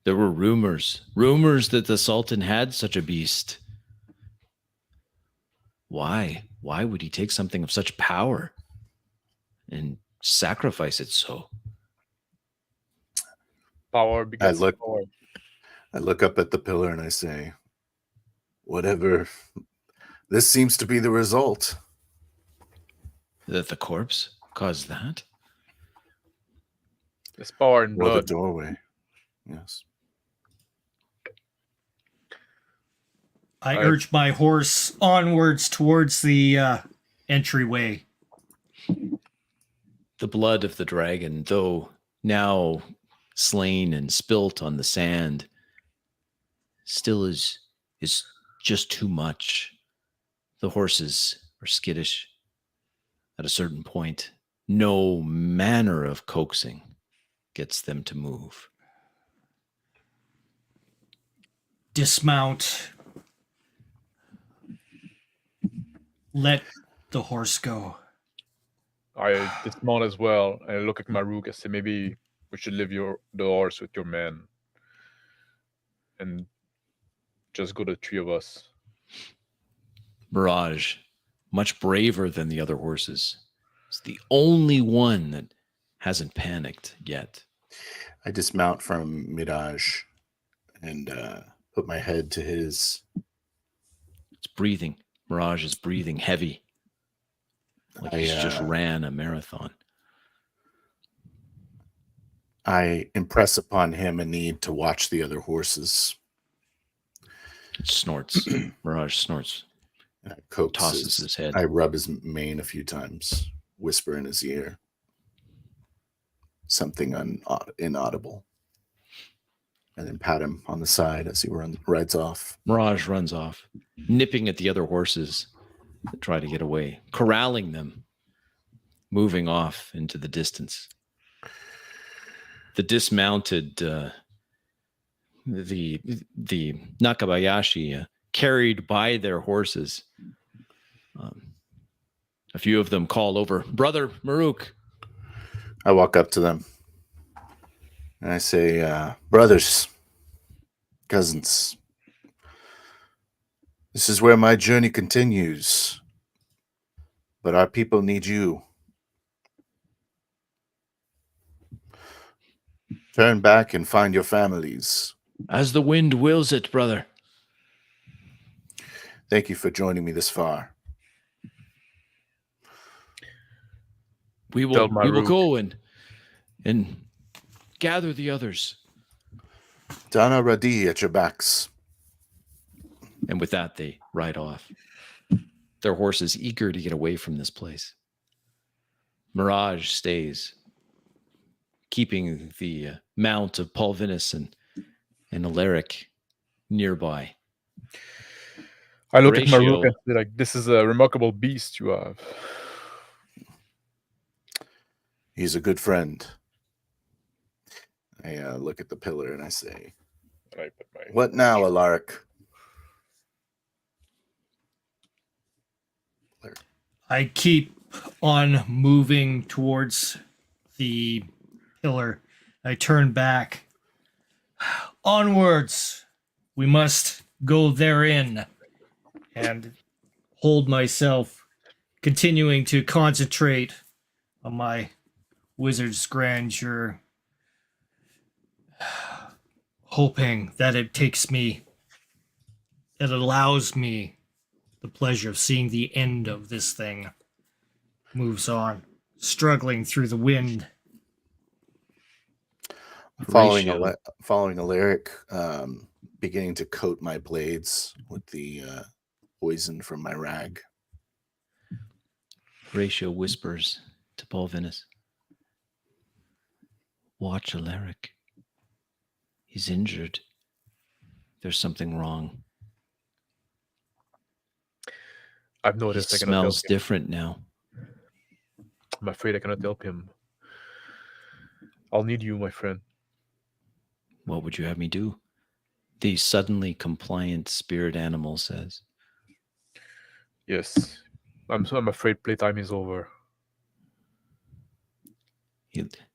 There were rumors that the Sultan had such a beast. Why? Why would he take something of such power and sacrifice it so? Power begets look- power. I look up at the pillar and I say, whatever. This seems to be the result. That the corpse caused that? There's power in Or the blood. doorway. Yes. I Alright. urge my horse onwards towards the entryway. The blood of the dragon, though now slain and spilt on the sand, still is just too much. The horses are skittish. At a certain point, no manner of coaxing gets them to move. Dismount. Let the horse go. I dismount as well. I look at Maruk. I say, maybe we should leave the horse with your men, and just go the three of us. Mirage, much braver than the other horses, is the only one that hasn't panicked yet. I dismount from Mirage and put my head to his. It's breathing. Mirage is breathing heavy, like he's just ran a marathon. I impress upon him a need to watch the other horses. It snorts. Mirage snorts, And I coax tosses his head. I rub his mane a few times, whisper in his ear. Something inaudible. And then pat him on the side as he rides off. Mirage runs off, nipping at the other horses that try to get away, corralling them, moving off into the distance. The dismounted, the Nakabayashi carried by their horses. A few of them call over, "Brother Maruk." I walk up to them and I say, brothers, cousins, this is where my journey continues, but our people need you. Turn back and find your families. As the wind wills it, brother. Thank you for joining me this far. We will Tell we will Maruk. go and gather the others. Dana Radi at your backs. And with that, they ride off. Their horses eager to get away from this place. Mirage stays, keeping the mount of Paul Vinus and Alaric nearby. I look at Horatio. Maruk and say, like, this is a remarkable beast you have. He's a good friend. I look at the pillar and I say, And I put my what now, Alaric? I keep on moving towards the pillar. I turn back. Onwards. We must go therein. And hold myself, continuing to concentrate on my wizard's grandeur, hoping that it takes me, that allows me the pleasure of seeing the end of this thing. Moves on, struggling through the wind. Following Horatio. Alaric, beginning to coat my blades with the poison from my rag. Horatio whispers to Paul Vinus, "Watch Alaric. He's injured. There's something wrong. I've He noticed I cannot help smells him. different now. I'm afraid I cannot help him. I'll need you, my friend. What would you have me do? The suddenly compliant spirit animal says. Yes. I'm afraid playtime is over.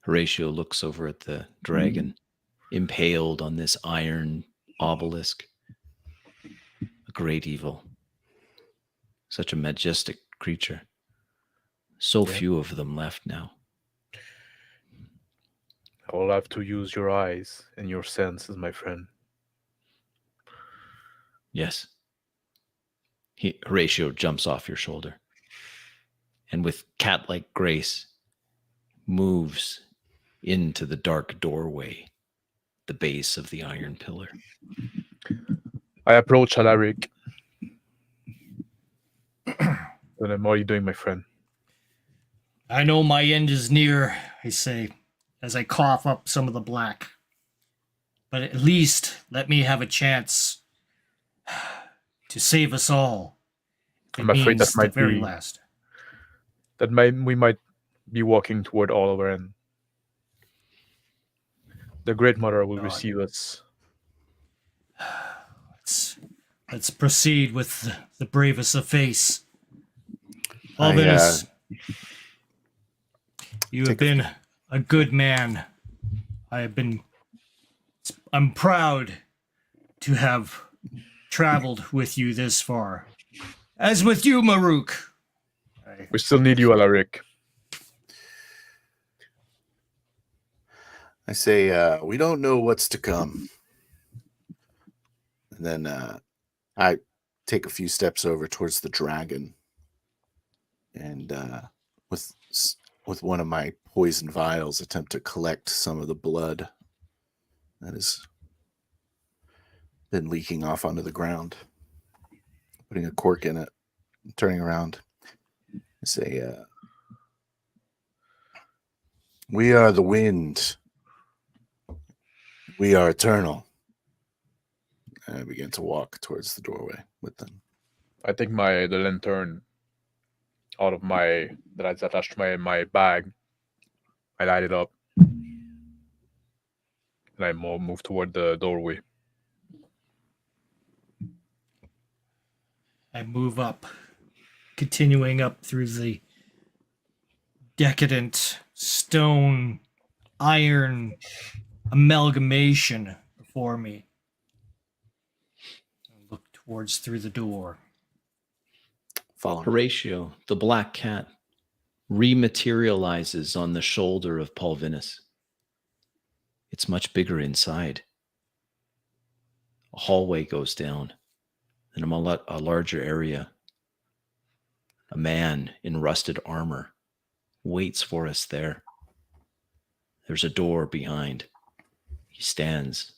Horatio looks over at the dragon, impaled on this iron obelisk. A great evil. Such a majestic creature. So Yeah. few of them left now. I will have to use your eyes and your senses, my friend. Yes. Horatio jumps off your shoulder and with cat-like grace moves into the dark doorway, the base of the iron pillar. I approach Alaric. What are you doing, my friend? I know my end is near, I say, as I cough up some of the black. But at least let me have a chance to save us all. If it I'm afraid that means the might very be last. we might be walking toward Oliver, and the Great Mother will God. receive us. Let's proceed with the bravest of face. I, Alvinus, you have take a- been a good man. I'm proud to have traveled with you this far. As with you, Maruk. We still need you, Alaric. I say, we don't know what's to come. And then I take a few steps over towards the dragon, and with one of my poison vials, attempt to collect some of the blood that has been leaking off onto the ground. Putting a cork in it, turning around, I say, "We are the wind. We are eternal." And I begin to walk towards the doorway with them. I take the lantern out of that's attached to my bag. I light it up, and I move toward the doorway. I move up, continuing up through the decadent stone iron amalgamation before me. I look towards through the door. Follow me. Horatio, the black cat, rematerializes on the shoulder of Paulvinus. It's much bigger inside. A hallway goes down, and a larger area. A man in rusted armor waits for us there. There's a door behind. He stands.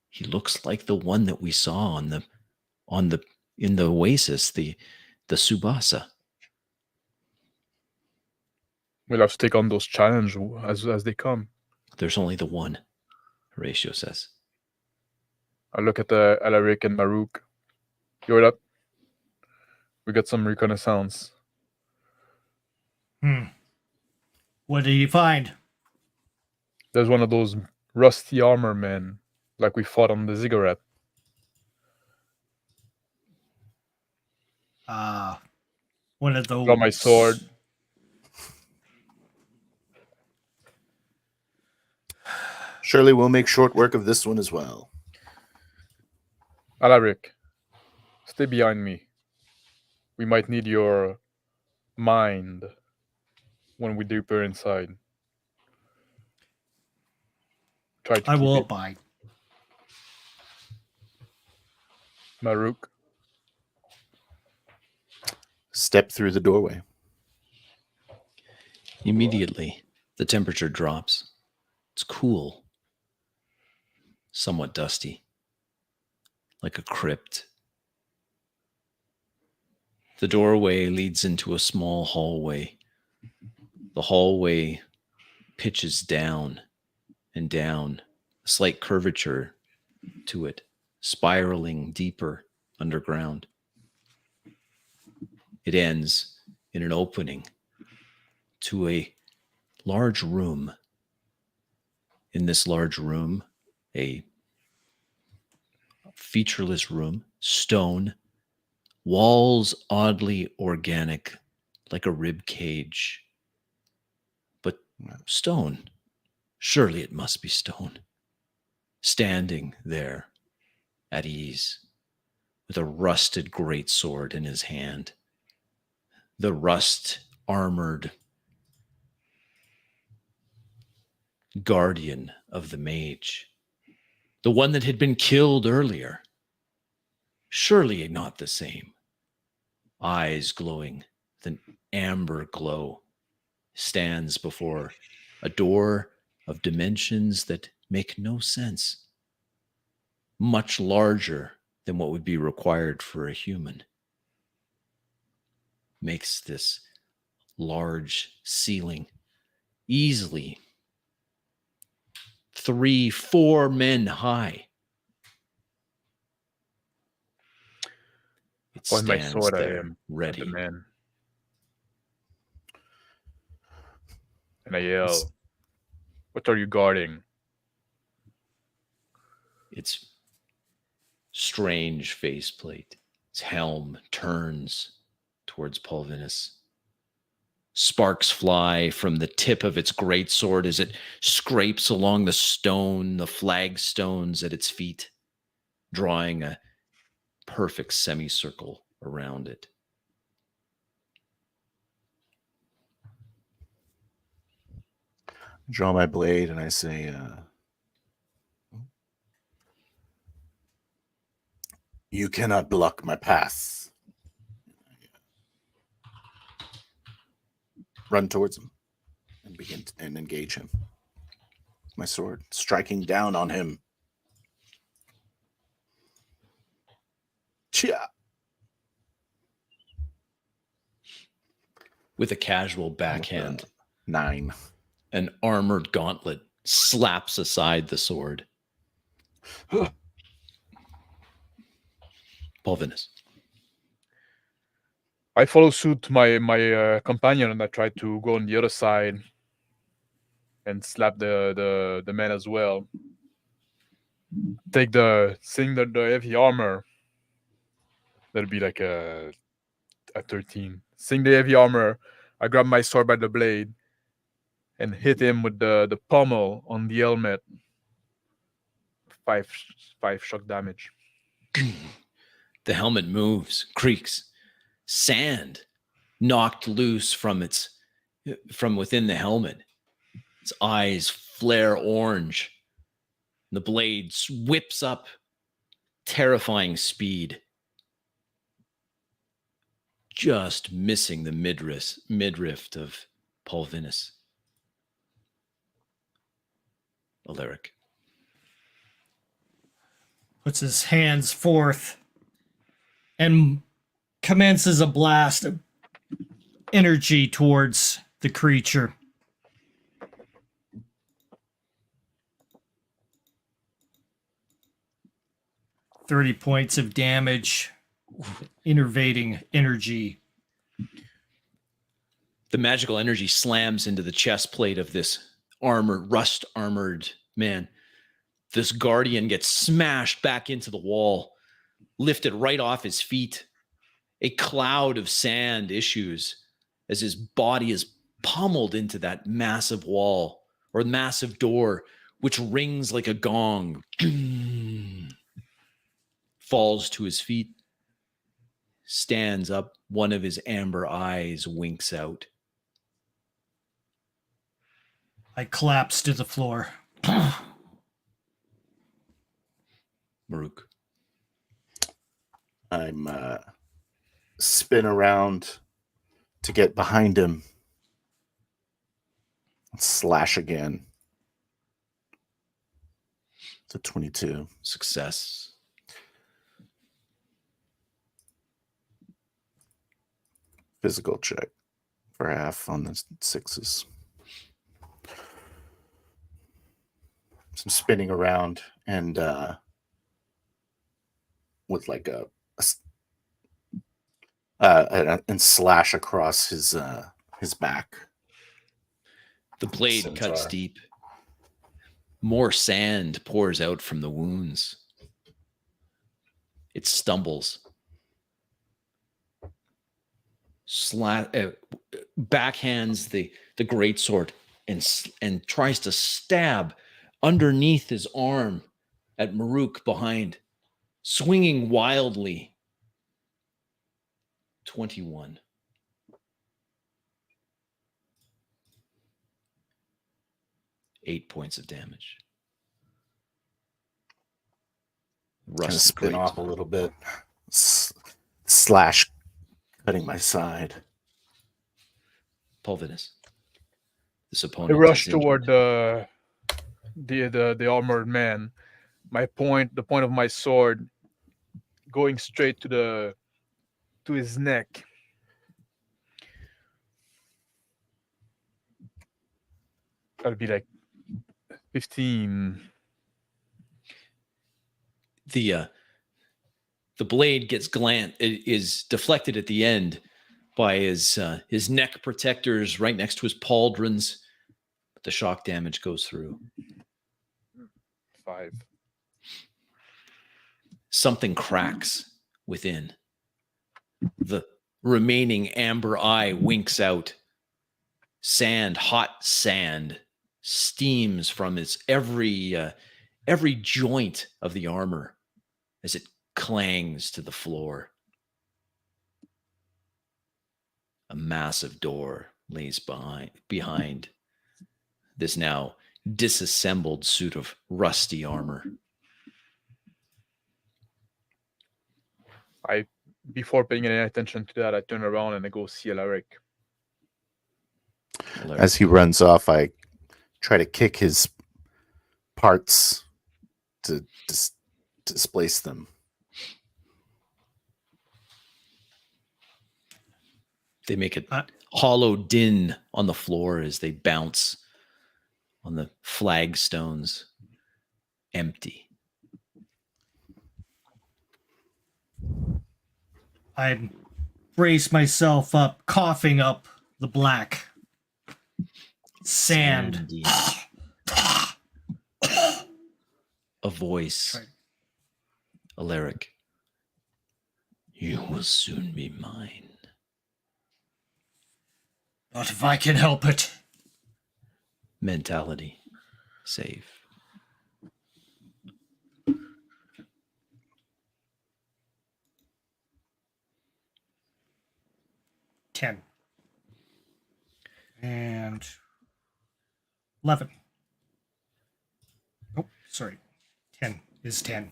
He looks like the one that we saw in the oasis, the Subasa. We'll have to take on those challenges as they come. There's only the one, Horatio says. I look at Alaric and Maruk. You're up. We got some reconnaissance. What did you find? There's one of those rusty armor men, like we fought on the ziggurat. One of those. Got my sword. Surely we'll make short work of this one as well. Alaric, stay behind me. We might need your mind when we deeper inside. I will abide. Maruk. Step through the doorway. Immediately, the temperature drops. It's cool, somewhat dusty, like a crypt. The doorway leads into a small hallway. The hallway pitches down and down, a slight curvature to it, spiraling deeper underground. It ends in an opening to a large room. In this large room, a featureless room, stone, walls oddly organic, like a rib cage. But stone, surely it must be stone. Standing there at ease, with a rusted greatsword in his hand. The rust armored guardian of the mage. The one that had been killed earlier. Surely not the same. Eyes glowing with an amber glow. Stands before a door of dimensions that make no sense. Much larger than what would be required for a human. Makes this large ceiling easily 3-4 men high. It On my stands sword, I there am at ready. the man. And I yell, "What are you guarding?" Its strange faceplate, its helm turns towards Pulvinus. Sparks fly from the tip of its greatsword as it scrapes along the stone, the flagstones at its feet, drawing a perfect semicircle around it. Draw my blade and I say, you cannot block my path. Run towards him and begin and engage him. My sword, striking down on him. Chia! With a casual backhand, 9. an armored gauntlet slaps aside the sword. Pulvinus. I follow suit my companion, and I try to go on the other side and slap the man as well. Seeing the heavy armor. That'll be like a 13. Seeing the heavy armor, I grab my sword by the blade and hit him with the pommel on the helmet. 5 shock damage. The helmet moves, creaks. Sand knocked loose from within the helmet. Its eyes flare orange. The blade whips up, terrifying speed. Just missing the midriff of Pulvinus. Alaric. Puts his hands forth and commences a blast of energy towards the creature. "30 points of damage, innervating energy." The magical energy slams into the chest plate of this rust armored man. This guardian gets smashed back into the wall, lifted right off his feet. A cloud of sand issues as his body is pummeled into that massive wall or massive door, which rings like a gong. Falls to his feet, stands up, one of his amber eyes winks out. I collapse to the floor. Maruk. I'm spin around to get behind him. Slash again. It's a 22. Success. Physical check for half on the 6s. Some spinning around and with like a and slash across his back. The blade cuts Scimitar. deep. More sand pours out from the wounds. It stumbles. Backhands the greatsword and tries to stab underneath his arm at Maruk behind, swinging wildly. 21. Eight points of damage. Gonna Rusty spin off a greatsword. little bit. Slash cutting my side. Pulvinus. This I opponent rush is injured. toward the armored man. The point of my sword going straight to his neck. That'd be like 15. The blade gets it is deflected at the end by his neck protectors right next to his pauldrons, but the shock damage goes through. 5. Something cracks within. The remaining amber eye winks out. Sand, hot sand, steams from its every joint of the armor as it clangs to the floor. A massive door lays behind this now disassembled suit of rusty armor. Before paying any attention to that, I turn around and I go see Alaric. As he runs off, I try to kick his parts to displace them. They make a hollow din on the floor as they bounce on the flagstones. Empty. I brace myself up, coughing up the black sand. Sandy. A voice. Right. Alaric. You will soon be mine. Not if I can help it. Mentality. Save. $10. And 11. Oh, sorry. 10 is 10.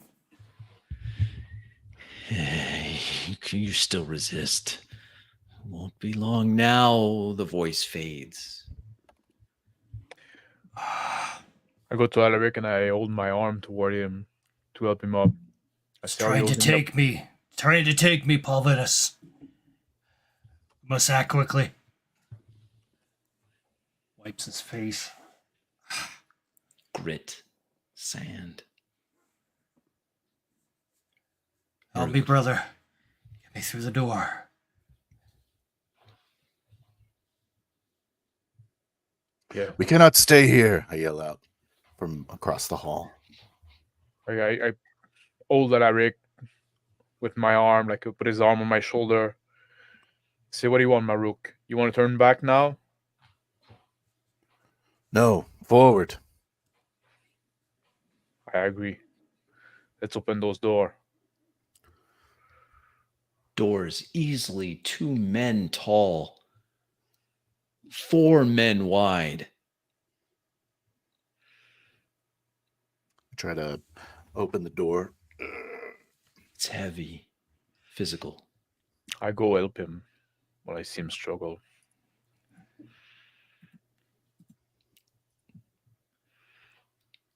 You still resist. Won't be long now. The voice fades. I go to Alaric and I hold my arm toward him to help him up. It's trying to take me. Trying to take me, Pulvinus. Must act quickly. Wipes his face. Grit. Sand. Help me, brother. Get me through the door. Yeah. We cannot stay here, I yell out from across the hall. I hold Alaric with my arm, like I put his arm on my shoulder. Say, what do you want, Maruk? You want to turn back now? No, forward. I agree. Let's open those doors. Doors easily 2 men tall. 4 men wide. I try to open the door. It's heavy. Physical. I go help him when I see him struggle.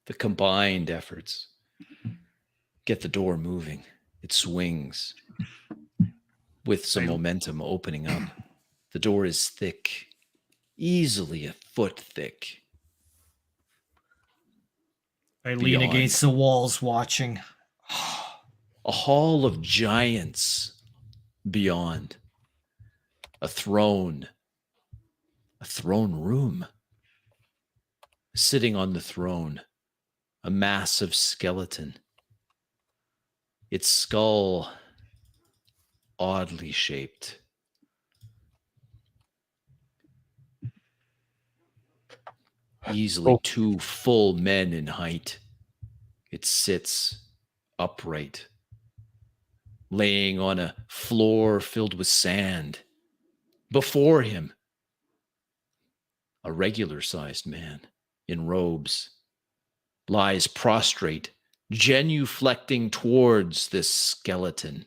The combined efforts get the door moving. It swings with some momentum opening up. The door is thick, easily a foot thick. I lean Beyond. against the walls watching. A hall of giants beyond. A throne room. Sitting on the throne, a massive skeleton. Its skull oddly shaped. Easily Oh. 2 full men in height. It sits upright, laying on a floor filled with sand. Before him, a regular-sized man in robes lies prostrate, genuflecting towards this skeleton.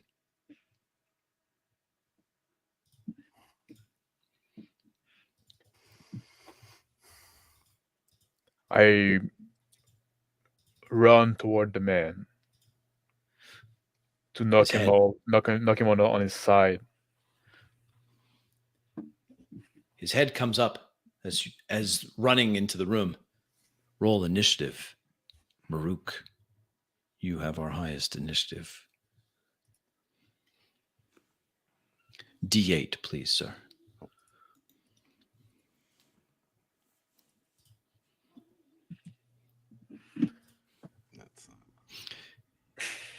I run toward the man to knock His him head- knock him on his side. His head comes up as running into the room. Roll initiative. Maruk, you have our highest initiative. D8, please, sir.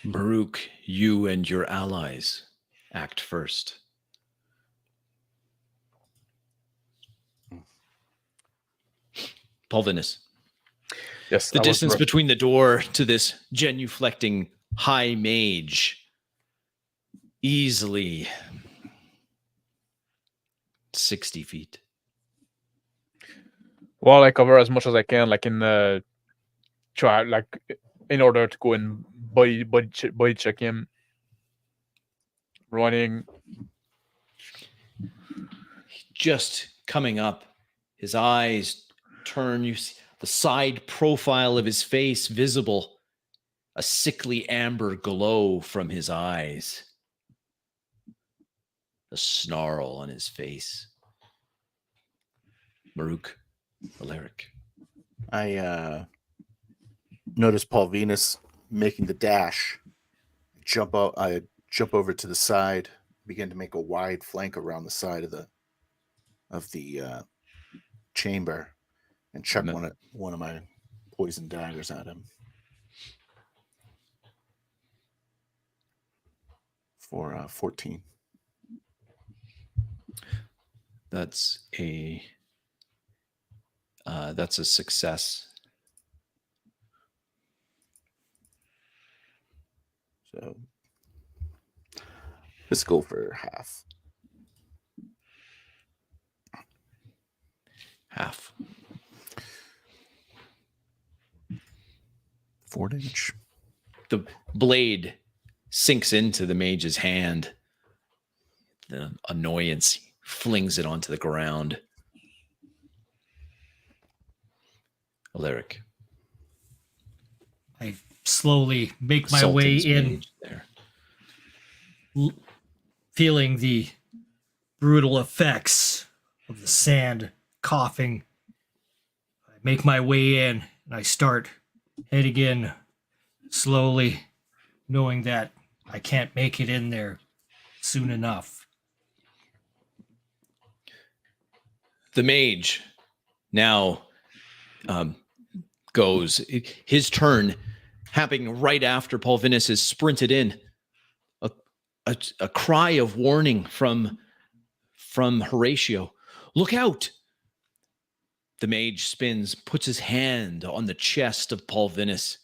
Maruk, you and your allies act first. Polvinus. Yes, The I was distance run- between the door to this genuflecting high mage, easily 60 feet. Well, I cover as much as I can, like in try like in order to go and body check him. Running. Just coming up, his eyes turn. You see the side profile of his face visible, a sickly amber glow from his eyes, a snarl on his face. Maruk, Alaric. I notice Paul Venus making the dash. Jump out. I jump over to the side. Begin to make a wide flank around the side of the chamber, and chuck No. one of my poison daggers at him. For 14. That's a success. So let's go for half. Half. 4 damage. The blade sinks into the mage's hand. The annoyance flings it onto the ground. Alaric. I slowly make my way Sultan's in, mage there. feeling the brutal effects of the sand coughing. I make my way in and I start heading in slowly, knowing that I can't make it in there soon enough. The mage now goes. His turn happening right after Polvinus has sprinted in. A cry of warning from Horatio. Look out! The mage spins, puts his hand on the chest of Polvinus,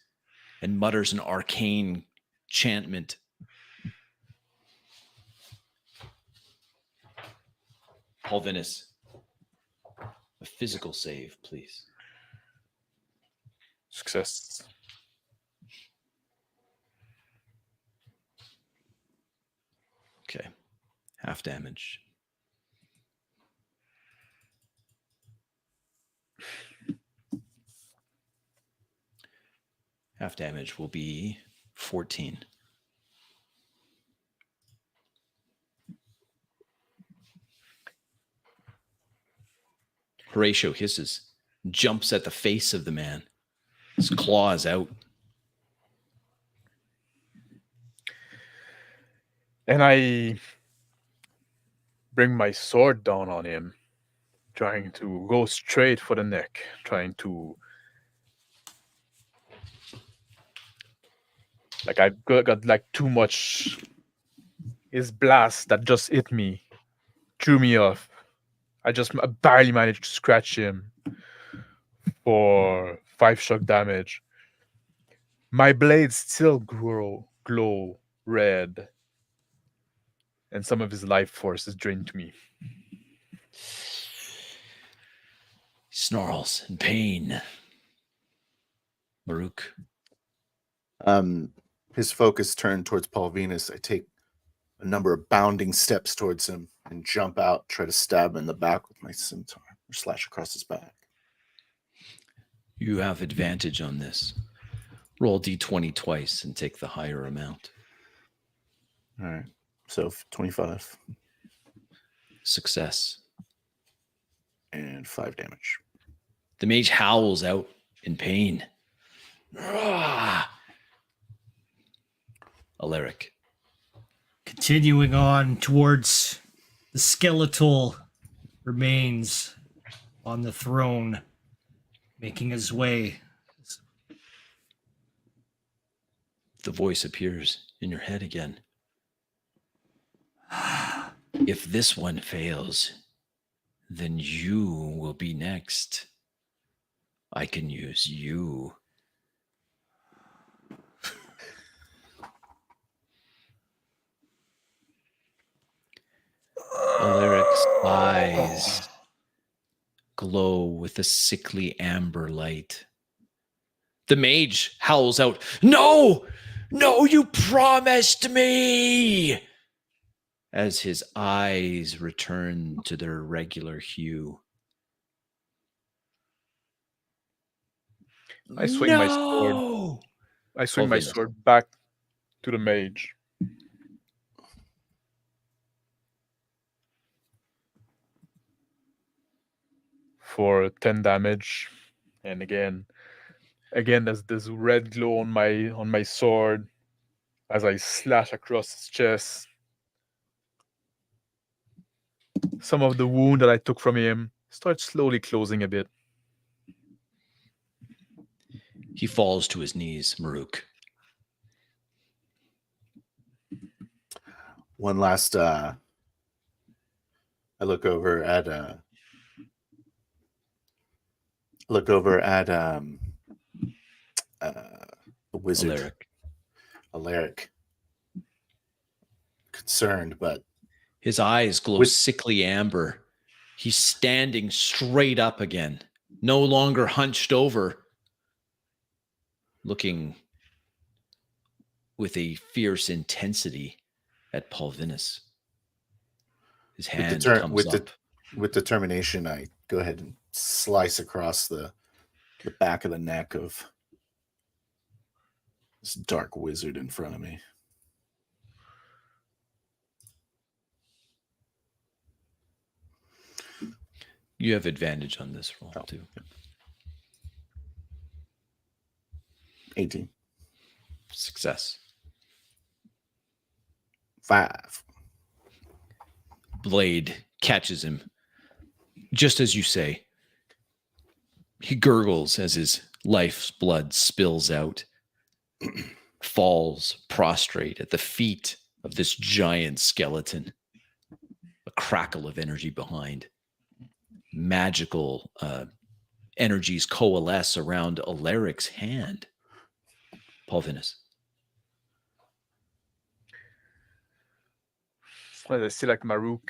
and mutters an arcane chantment. Polvinus, a physical save, please. Success. Okay, half damage. Half damage will be 14. Horatio hisses, jumps at the face of the man. His claws out. And I bring my sword down on him, trying to go straight for the neck, trying to like I got like too much. His blast that just hit me threw me off. I barely managed to scratch him for 5 shock damage. My blades still glow red, and some of his life force is drained to me. Snarls in pain. Maruk. His focus turned towards Paul Venus. I take a number of bounding steps towards him and jump out, try to stab him in the back with my scimitar or slash across his back. You have advantage on this. Roll d20 twice and take the higher amount. All right. So 25 Success. and 5 damage. The mage howls out in pain. Ah! Alaric. Continuing on towards the skeletal remains on the throne, making his way. The voice appears in your head again. If this one fails, then you will be next. I can use you. Alaric's eyes glow with a sickly amber light. The mage howls out, "No! No, you promised me!" As his eyes return to their regular hue. I swing my sword. No! I swing my Venus. sword back to the mage. For 10 damage. And again there's this red glow on my sword as I slash across his chest. Some of the wound that I took from him starts slowly closing a bit. He falls to his knees, Maruk. One last I look over at the wizard Alaric. Concerned, but his eyes glow With- sickly amber. He's standing straight up again, no longer hunched over, looking with a fierce intensity at Paul Venus. His hand comes up. With determination, I go ahead and slice across the back of the neck of this dark wizard in front of me. You have advantage on this roll, too. 18. Success. 5. Blade catches him. Just as you say, he gurgles as his life's blood spills out, falls prostrate at the feet of this giant skeleton. A crackle of energy behind. Magical energies coalesce around Alaric's hand. Paul Venus. Well, I see like Maruk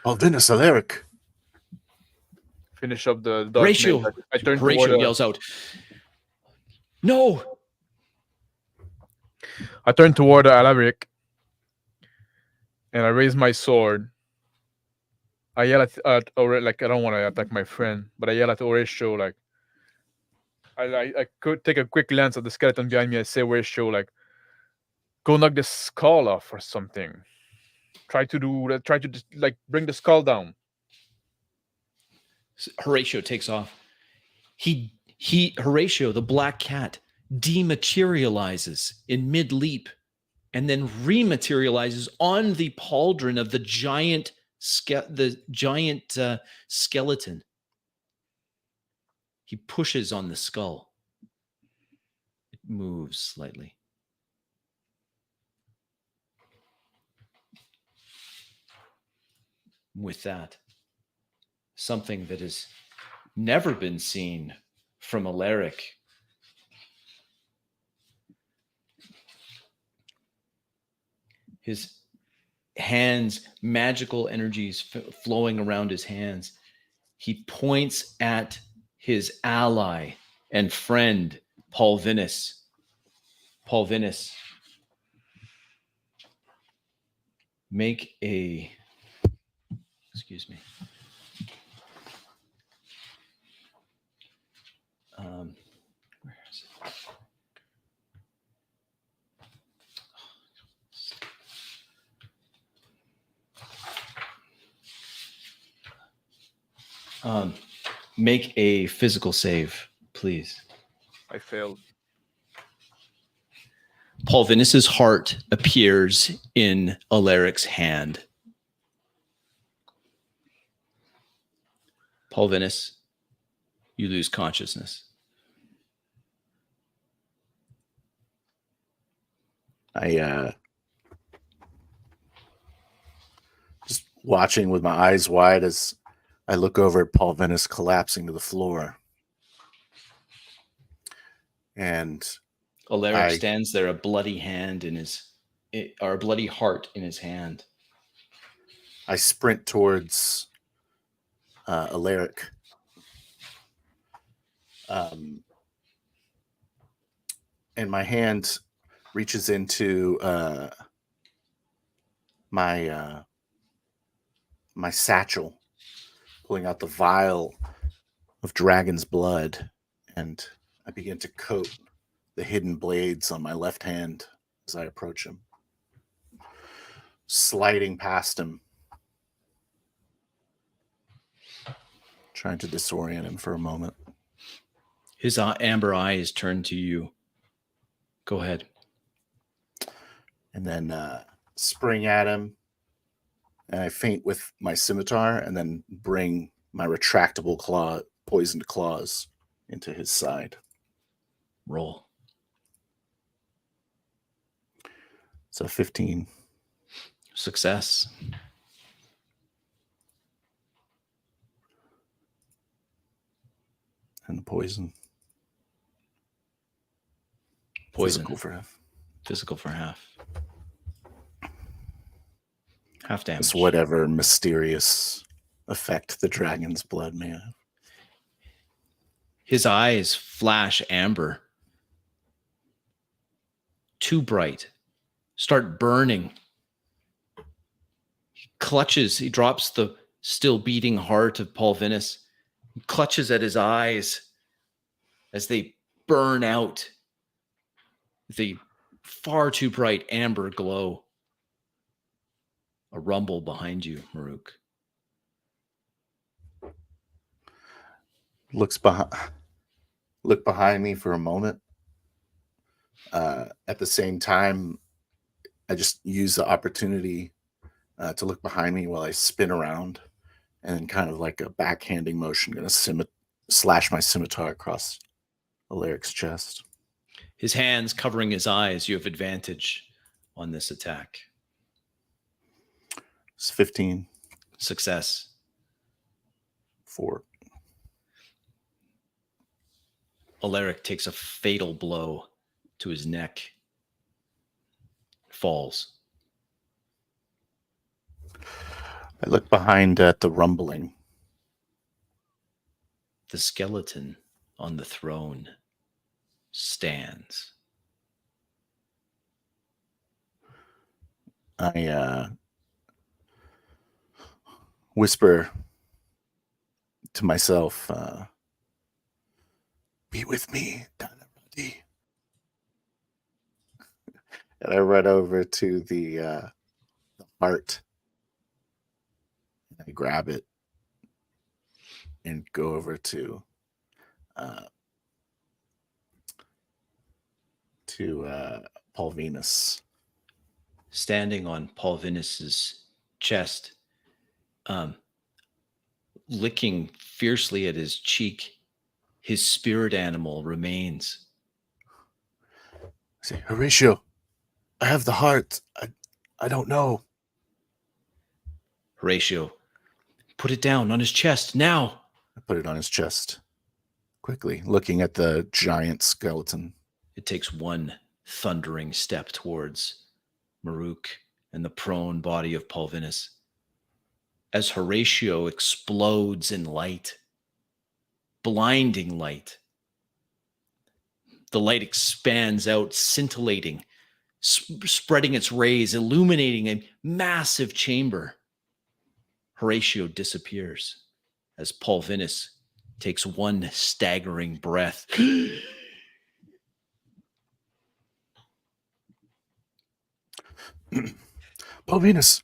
Oh, Venus, Alaric. finish up the dark Horatio. mage. I turn Horatio toward yells out, "No!" I turn toward Alaric and I raise my sword. I yell at like I don't want to attack my friend, but I yell at Horatio like I could take a quick glance at the skeleton behind me. I say, Horatio, like, go knock the skull off or something. Try to just, like, bring the skull down. Horatio takes off. Horatio, the black cat, dematerializes in mid-leap and then rematerializes on the pauldron of the giant the giant skeleton. He pushes on the skull. It moves slightly. With that, something that has never been seen from Alaric. His hands, magical energies flowing around his hands. He points at his ally and friend, Paul Vinus. Paul Vinus, make a, excuse me. Where is it? Make a physical save, please. I failed. Paul Vinus's heart appears in Alaric's hand. Paul Vinus, you lose consciousness. I just watching with my eyes wide as I look over at Paul Vinus collapsing to the floor. And Alaric stands there, a bloody hand in his, or a bloody heart in his hand. I sprint towards Alaric. And my hand reaches into my satchel, pulling out the vial of dragon's blood, and I begin to coat the hidden blades on my left hand as I approach him, sliding past him, trying to disorient him for a moment. His amber eyes turn to you. Go ahead. And then spring at him, and I feint with my scimitar, and then bring my retractable poisoned claws into his side. Roll. So 15. Success. And the poison. Poison. Physical for half. Physical for half. Half damage. It's whatever mysterious effect the dragon's blood may have. His eyes flash amber. Too bright. Start burning. He clutches. He drops the still beating heart of Paul Vinus. He clutches at his eyes as they burn out. The far too bright amber glow. A rumble behind you, Maruk. Look behind me for a moment. At the same time, I just use the opportunity to look behind me while I spin around, and kind of like a backhanding motion, going to slash my scimitar across Alaric's chest. His hands covering his eyes. You have advantage on this attack. It's 15. Success. 4. Alaric takes a fatal blow to his neck. Falls. I look behind at the rumbling. The skeleton on the throne stands. I whisper to myself, be with me, Danarati. And I run over to the heart. I grab it and go over to Paul Venus. Standing on Paul Venus's chest um, licking fiercely at his cheek. His spirit animal remains. I say, Horatio, I have the heart. I don't know. Horatio, put it down on his chest now. I put it on his chest, quickly, looking at the giant skeleton. It takes one thundering step towards Maruk and the prone body of Pulvinus. As Horatio explodes in light, blinding light, the light expands out, scintillating, spreading its rays, illuminating a massive chamber. Horatio disappears as Pulvinus takes one staggering breath. Pulvinus,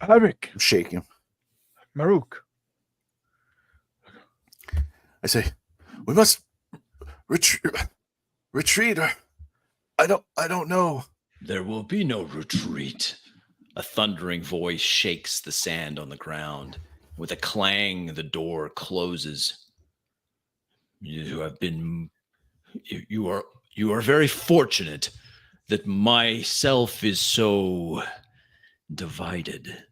Alaric, I'm shaking. Maruk. I say, we must retreat. Or I don't know. There will be no retreat. A thundering voice shakes the sand on the ground. With a clang, the door closes. You are very fortunate that myself is so divided,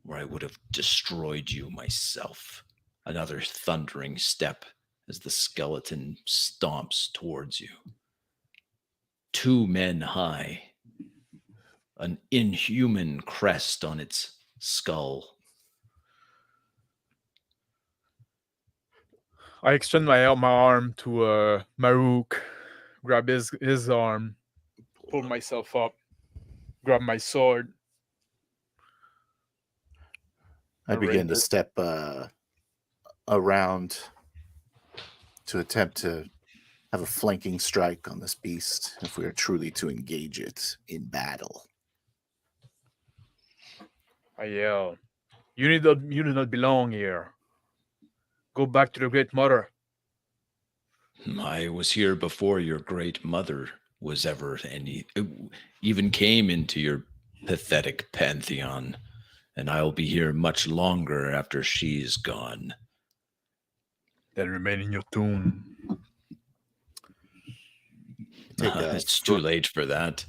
or I would have destroyed you myself. Another thundering step as the skeleton stomps towards you. 2 men high, an inhuman crest on its skull. I extend my arm to Maruk, grab his arm, pull myself up, grab my sword. I begin to step around to attempt to have a flanking strike on this beast if we are truly to engage it in battle. I yell, you do not belong here. Go back to the Great Mother. I was here before your great mother was ever even came into your pathetic pantheon, and I'll be here much longer after she's gone. Then remain in your tomb. It's too late for that.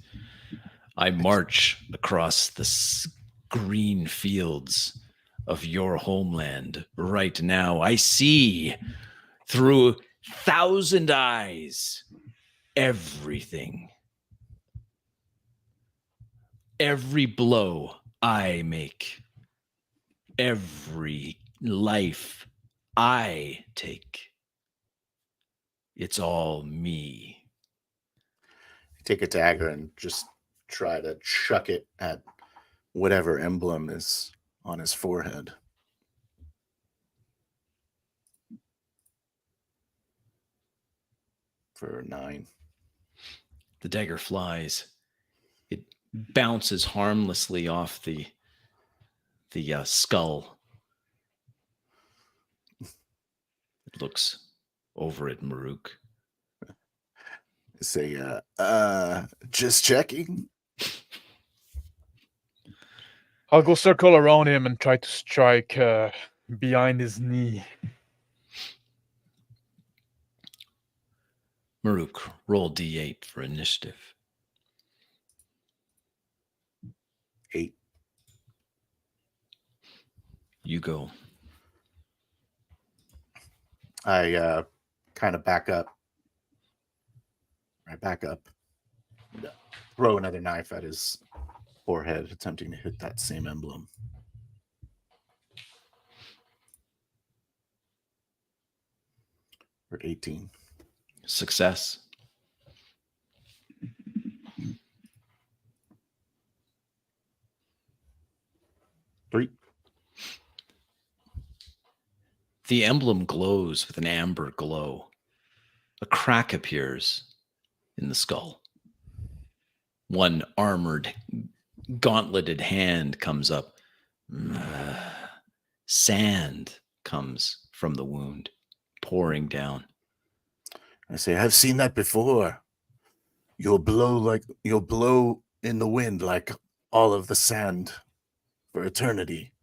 I march across the green fields of your homeland right now. I see through 1,000 eyes everything. Every blow I make, every life I take, it's all me. Take a dagger and just try to chuck it at whatever emblem is on his forehead. For 9. The dagger flies. It bounces harmlessly off the skull. It looks over at Maruk. Say, just checking. I'll go circle around him and try to strike behind his knee. Maruk, roll D8 for initiative. 8. You go. I kind of back up. I back up. Throw another knife at his forehead, attempting to hit that same emblem. For 18. Success. Three. The emblem glows with an amber glow. A crack appears in the skull. One armored, gauntleted hand comes up. Sand comes from the wound, pouring down. I say, I've seen that before. You'll blow in the wind like all of the sand for eternity.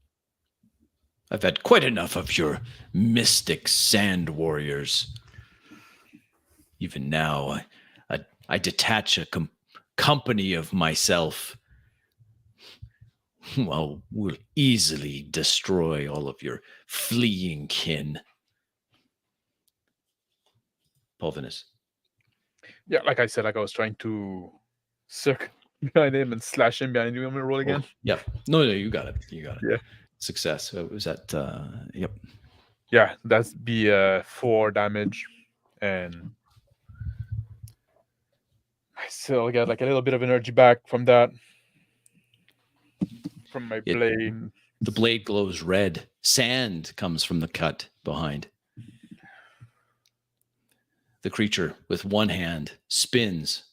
I've had quite enough of your mystic sand warriors. Even now, I detach a company of myself. Well, we'll easily destroy all of your fleeing kin. Pulvinus. Yeah, like I said, like I was trying to circle behind him and slash him behind him. You want me to roll again? Yep. No, you got it. You got it. Yeah. Success. So was that? Yep. Yeah, that's be 4 damage, and I still get like a little bit of energy back from that, from my It- blade. The blade glows red. Sand comes from the cut behind. The creature, with one hand, spins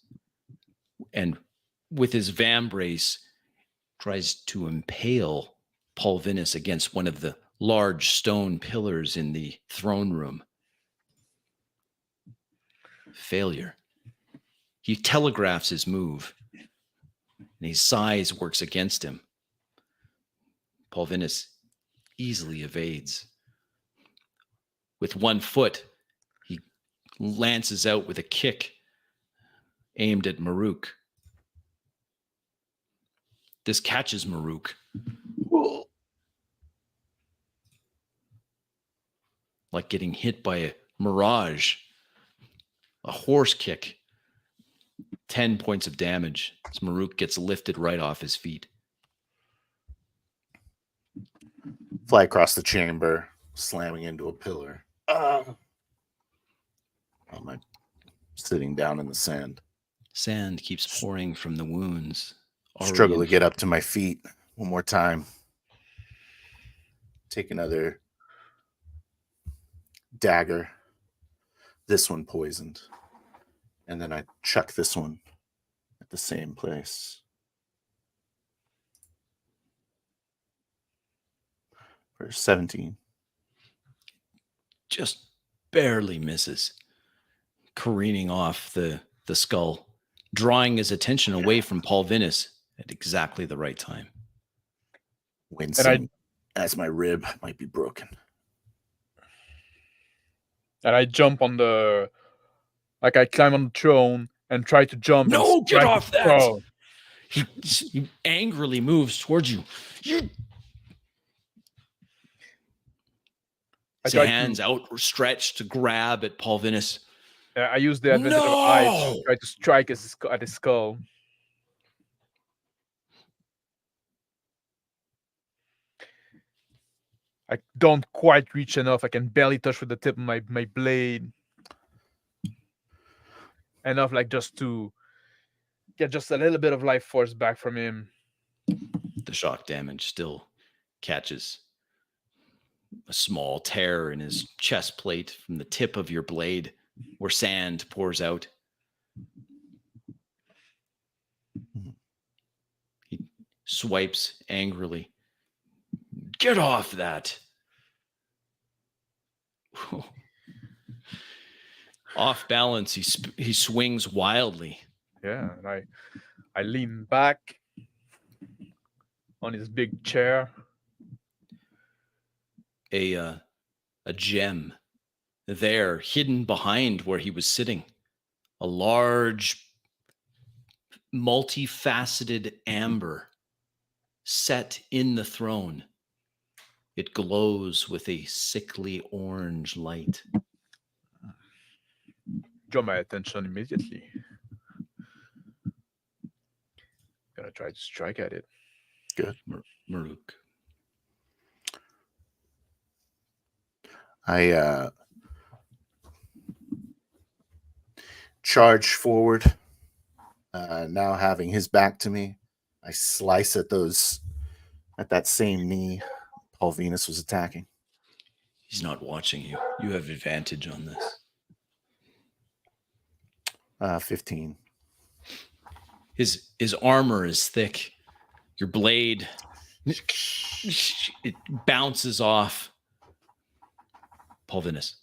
and with his vambrace tries to impale Pulvinus against one of the large stone pillars in the throne room. Failure. He telegraphs his move, and his size works against him. Pulvinus easily evades. With one foot, he lances out with a kick aimed at Maruk. This catches Maruk. Like getting hit by a mirage. A horse kick. 10 points of damage as Maruk gets lifted right off his feet. Fly across the chamber, slamming into a pillar. I'm sitting down in the sand. Sand keeps pouring from the wounds. Struggle to get up to my feet one more time. Take another dagger. This one poisoned. And then I chuck this one at the same place. For 17. Just barely misses, careening off the skull, drawing his attention away from Pulvinus at exactly the right time. Wincing as my rib might be broken. And I jump on the, like I climb on the throne and try to jump. No, and get strike off the that! throne. He angrily moves towards you. His hands outstretched to grab at Pulvinus. I use the advantage of eyes to try to strike at his skull. I don't quite reach enough. I can barely touch with the tip of my blade. Enough like just to get just a little bit of life force back from him. The shock damage still catches a small tear in his chest plate from the tip of your blade where sand pours out. He swipes angrily. Get off that. Off balance, he swings wildly. Yeah, and I lean back on his big chair. A gem there, hidden behind where he was sitting. A large, multifaceted amber set in the throne. It glows with a sickly orange light. Draw my attention immediately. Gonna try to strike at it. Good. Maruk. I charge forward, now having his back to me. I slice at that same knee Pulvinus was attacking. He's not watching you. You have advantage on this. 15. His armor is thick. Your blade, it bounces off. Pulvinus.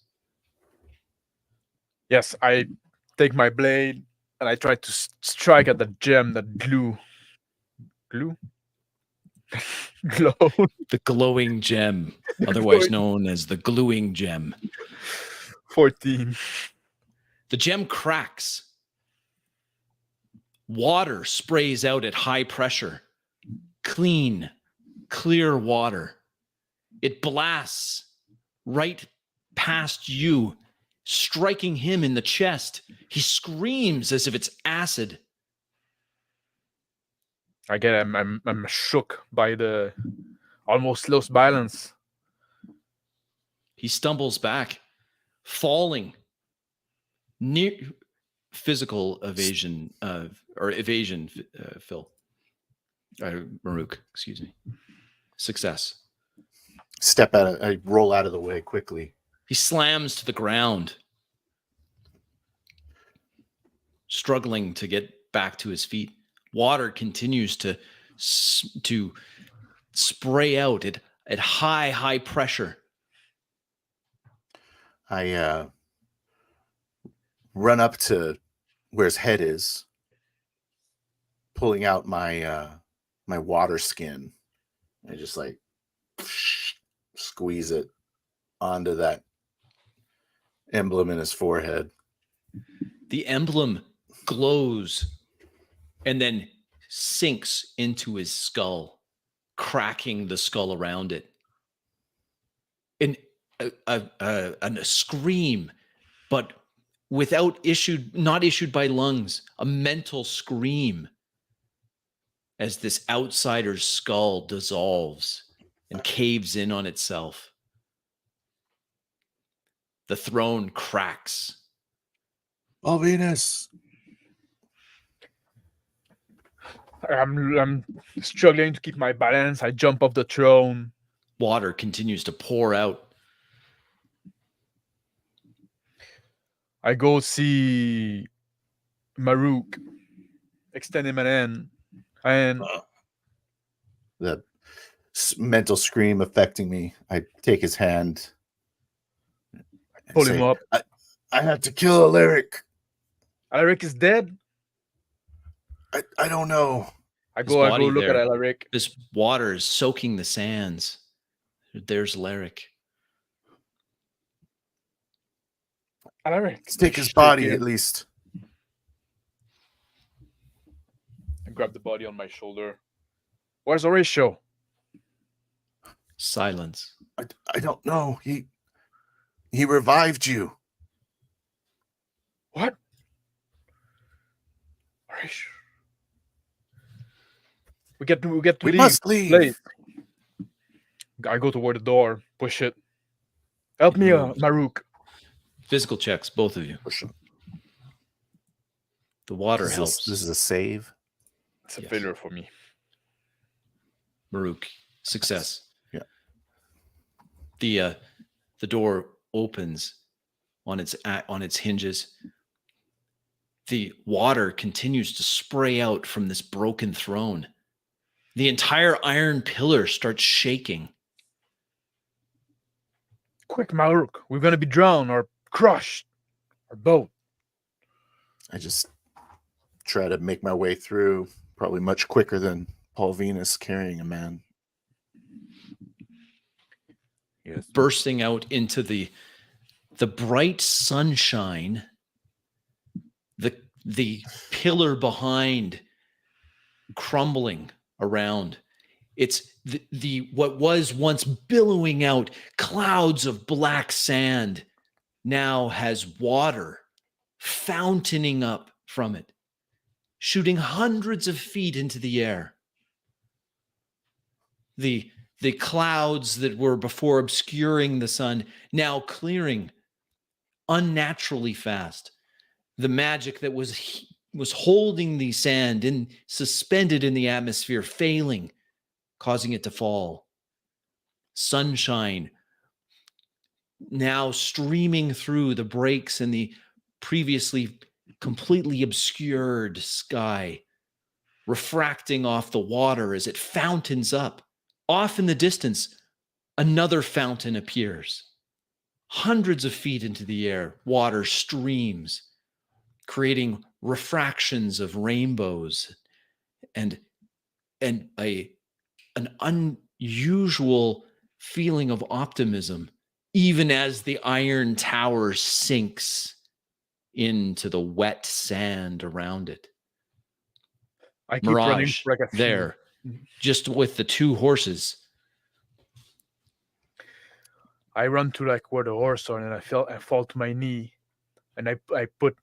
Yes, I take my blade and I try to strike at the gem that glue. Glow. The glowing gem, otherwise known as the gluing gem. 14. The gem cracks. Water sprays out at high pressure. Clean, clear water. It blasts right past you, striking him in the chest. He screams as if it's acid. Again, I'm shook by the almost lost balance. He stumbles back, falling. Near physical evasion, Phil. Maruk, excuse me. Success. I roll out of the way quickly. He slams to the ground, struggling to get back to his feet. Water continues to spray out at high pressure. I run up to where his head is, pulling out my my water skin. I just like squeeze it onto that emblem in his forehead. The emblem glows and then sinks into his skull, cracking the skull around it. And a scream, but not issued by lungs, a mental scream as this outsider's skull dissolves and caves in on itself. The throne cracks. Venus. I'm struggling to keep my balance. I jump off the throne. Water continues to pour out. I go see Maruk, extend him an hand, and The mental scream affecting me. I take his hand. and pull say, him up. I had to kill Alaric. Alaric is dead. I don't know. I His go body look there. at Alaric. This water is soaking the sands. There's Lyric. Alaric. Let's take his Shake body it. at least. I grab the body on my shoulder. Where's Horatio? Silence. I don't know. He revived you. What? Horatio. We get to We leave. must leave. Late. I go toward the door, push it. Help me, Maruk. Physical checks, both of you. Push him. The water This is- helps. This is a save. It's a Yes. failure for me. Maruk, success. Yeah. The door opens on its hinges. The water continues to spray out from this broken throne. The entire iron pillar starts shaking. Quick, Maruk. We're gonna be drowned or crushed. Our boat. I just try to make my way through, probably much quicker than Paul Venus carrying a man. Yes. Bursting out into the bright sunshine, the pillar behind crumbling around. It's the what was once billowing out clouds of black sand now has water fountaining up from it, shooting hundreds of feet into the air. The clouds that were before obscuring the sun now clearing unnaturally fast. The magic that was holding the sand suspended in the atmosphere failing, causing it to fall. Sunshine now streaming through the breaks in the previously completely obscured sky, refracting off the water as it fountains up. Off in the distance, another fountain appears. Hundreds of feet into the air, water streams, creating refractions of rainbows and a an unusual feeling of optimism, even as the iron tower sinks into the wet sand around it. I keep running Mirage for like a few. there, just with the two horses. I run to like where the horse are, and I fall to my knee, and I put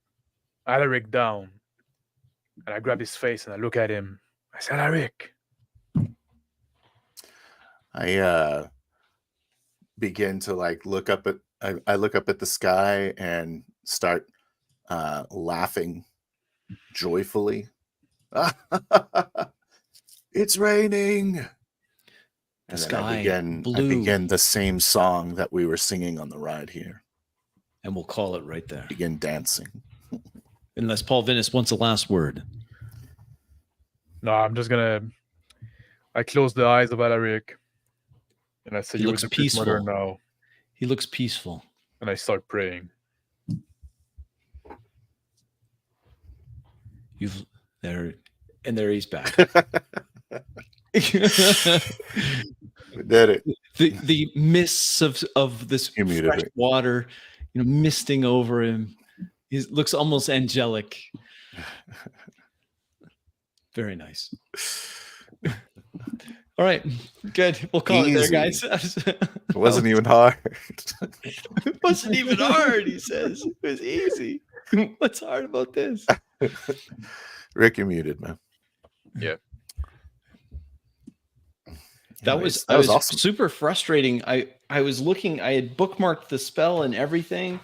Alaric down, and I grab his face and I look at him. I said, Alaric. I begin to like look up at I look up at the sky and start laughing joyfully. It's raining. And then sky I blue. begin the same song that we were singing on the ride here. And we'll call it right there. Begin dancing. Unless Paul Vinnis wants a last word. No, I'm just gonna. I close the eyes of Alaric, and I say, He "You looks with the Pit Mother peaceful. now," He looks peaceful. and I start praying. You've there, and there he's back. We did it. the mists of this Humidity. fresh water, misting over him. He looks almost angelic. Very nice. All right, good. We'll call it there, guys. It wasn't even hard. It wasn't even hard, he says. It was easy. What's hard about this? Rick, you're muted, man. Yeah. That Anyways, was awesome. super frustrating. I was looking, I had bookmarked the spell and everything,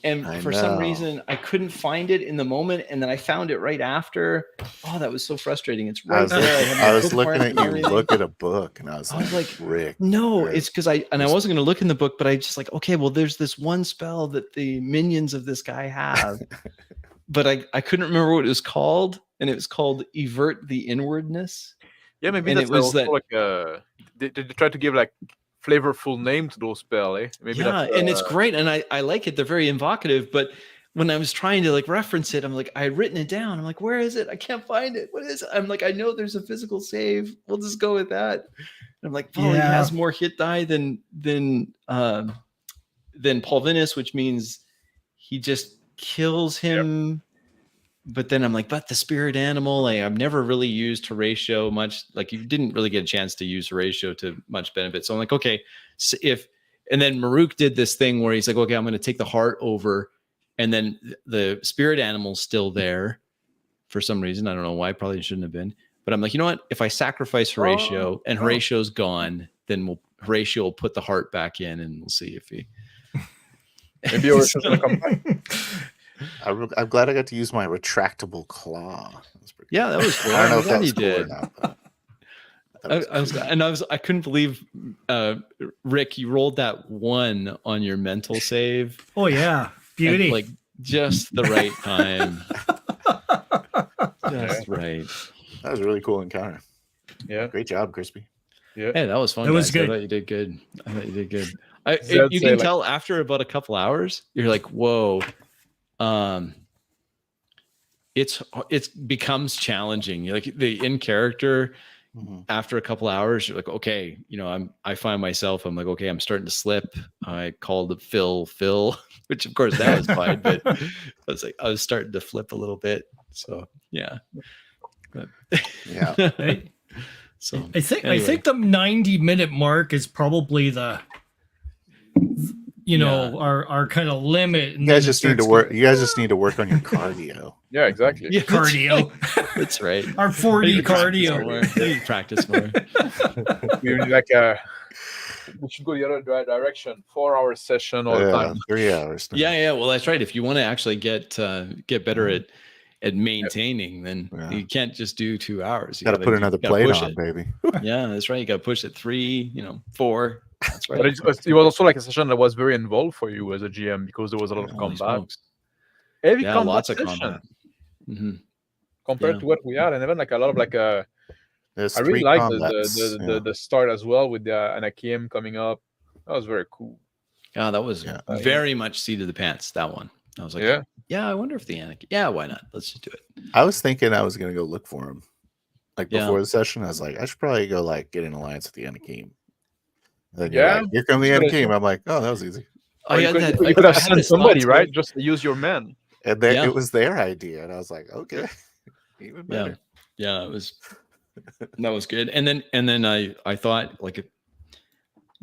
and I for some know. reason I couldn't find it in the moment, and then I found it right after. Oh, that was so frustrating. It's I right was, there. looking, had I my was looking bookmark at and you everything. look at a book, and I was I was like, like, Rick. No, Rick. it's because I wasn't going to look in the book, but I just like, okay, well, there's this one spell that the minions of this guy have, but I couldn't remember what it was called, and it was called Evert the Inwardness. Yeah, maybe And it that's was also that- like they try to give like flavorful name to those spells, eh? Maybe Yeah, that's, and it's great, and I like it. They're very evocative, but when I was trying to like reference it, I'm like, I had written it down. I'm like, where is it? I can't find it. What is it? I'm like, I know there's a physical save. We'll just go with that. And I'm like, oh, he Yeah. has more hit die than Paul Vinnis, which means he just kills him. But then I'm like, but the spirit animal, like I've never really used Horatio much. Like you didn't really get a chance to use Horatio to much benefit. So I'm like, okay, so and then Maruk did this thing where he's like, okay, I'm going to take the heart over, and then the spirit animal's still there for some reason. I don't know why. Probably shouldn't have been. But I'm like, you know what? If I sacrifice Horatio and Horatio's gone, then Horatio will put the heart back in, and we'll see if he. maybe Horatius gonna come back. I'm glad I got to use my retractable claw. That was pretty Yeah, that was cool. cool. I don't know I'm if glad that was you cool or did. not. But that was cool. I couldn't believe Rick, you rolled that 1 on your mental save. Oh yeah, beauty. At, like just the right time. Just right. That was a really cool encounter. Yeah, Great job, Crispy. yeah. Hey, that was fun. That was guys. I good. thought you did good. Zed You say, can like- tell after about a couple hours, you're like, whoa. It becomes challenging. You're like the in character Mhm. after a couple hours, you're like, okay, I find myself, I'm like, okay, I'm starting to slip. I called Phil, which of course that was fine, but I was starting to flip a little bit. So yeah. But, Yeah. so I think anyway. the 90-minute mark is probably the our kind of limit. You guys just need to work. You guys just need to work on your cardio. Yeah, exactly. Yeah, cardio. That's right. Our 40 cardio. Practice more. We need like we should go the other direction. 4-hour session all the Yeah, time. 3 hours. Yeah. Well, that's right. If you want to actually get better at maintaining, then Yeah. you can't just do 2 hours. You Got to put another gotta plate push on, it. baby. Yeah, that's right. You got to push it 3, 4. That's right. But it was also like a session that was very involved for you as a GM because there was a lot of Holy combat. smokes. Heavy Yeah, combat lots of session combat. Hmm. compared Yeah. to what we had, and even like a lot of like There's I really 3 like combats. the start as well with the Anakim coming up. That was very cool. Yeah, that was Yeah. very much seat of the pants. That one. I was like, Yeah. I wonder if the Anakin. Yeah, why not? Let's just do it. I was thinking I was gonna go look for him like Yeah. before the session. I was like, I should probably go like get an alliance with the Anakim. And then Yeah, you're like, here come the that's a good Anakim. idea. I'm like, oh, that was easy. Or I you had could, that. you could I have had sent this thought somebody, too. right? Just use your men. And then Yeah. it was their idea, and I was like, okay, even Yeah, better. yeah, it was that was good. And then I thought like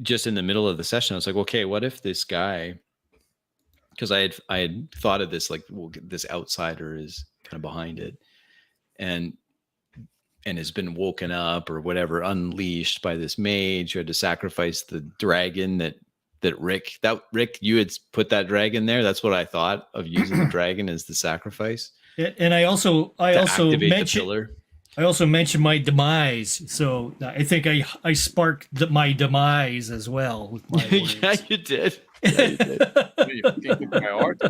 just in the middle of the session, I was like, okay, what if this guy? Because I had thought of this like, well, this outsider is kind of behind it, and has been woken up or whatever, unleashed by this mage who had to sacrifice the dragon that Rick, you had put that dragon there. That's what I thought of, using the dragon as the sacrifice. And I also to activate the mentioned pillar. I also mentioned my demise. So I think I sparked my demise as well with my words. Yeah, you did. Yeah, you did. You can't take my art.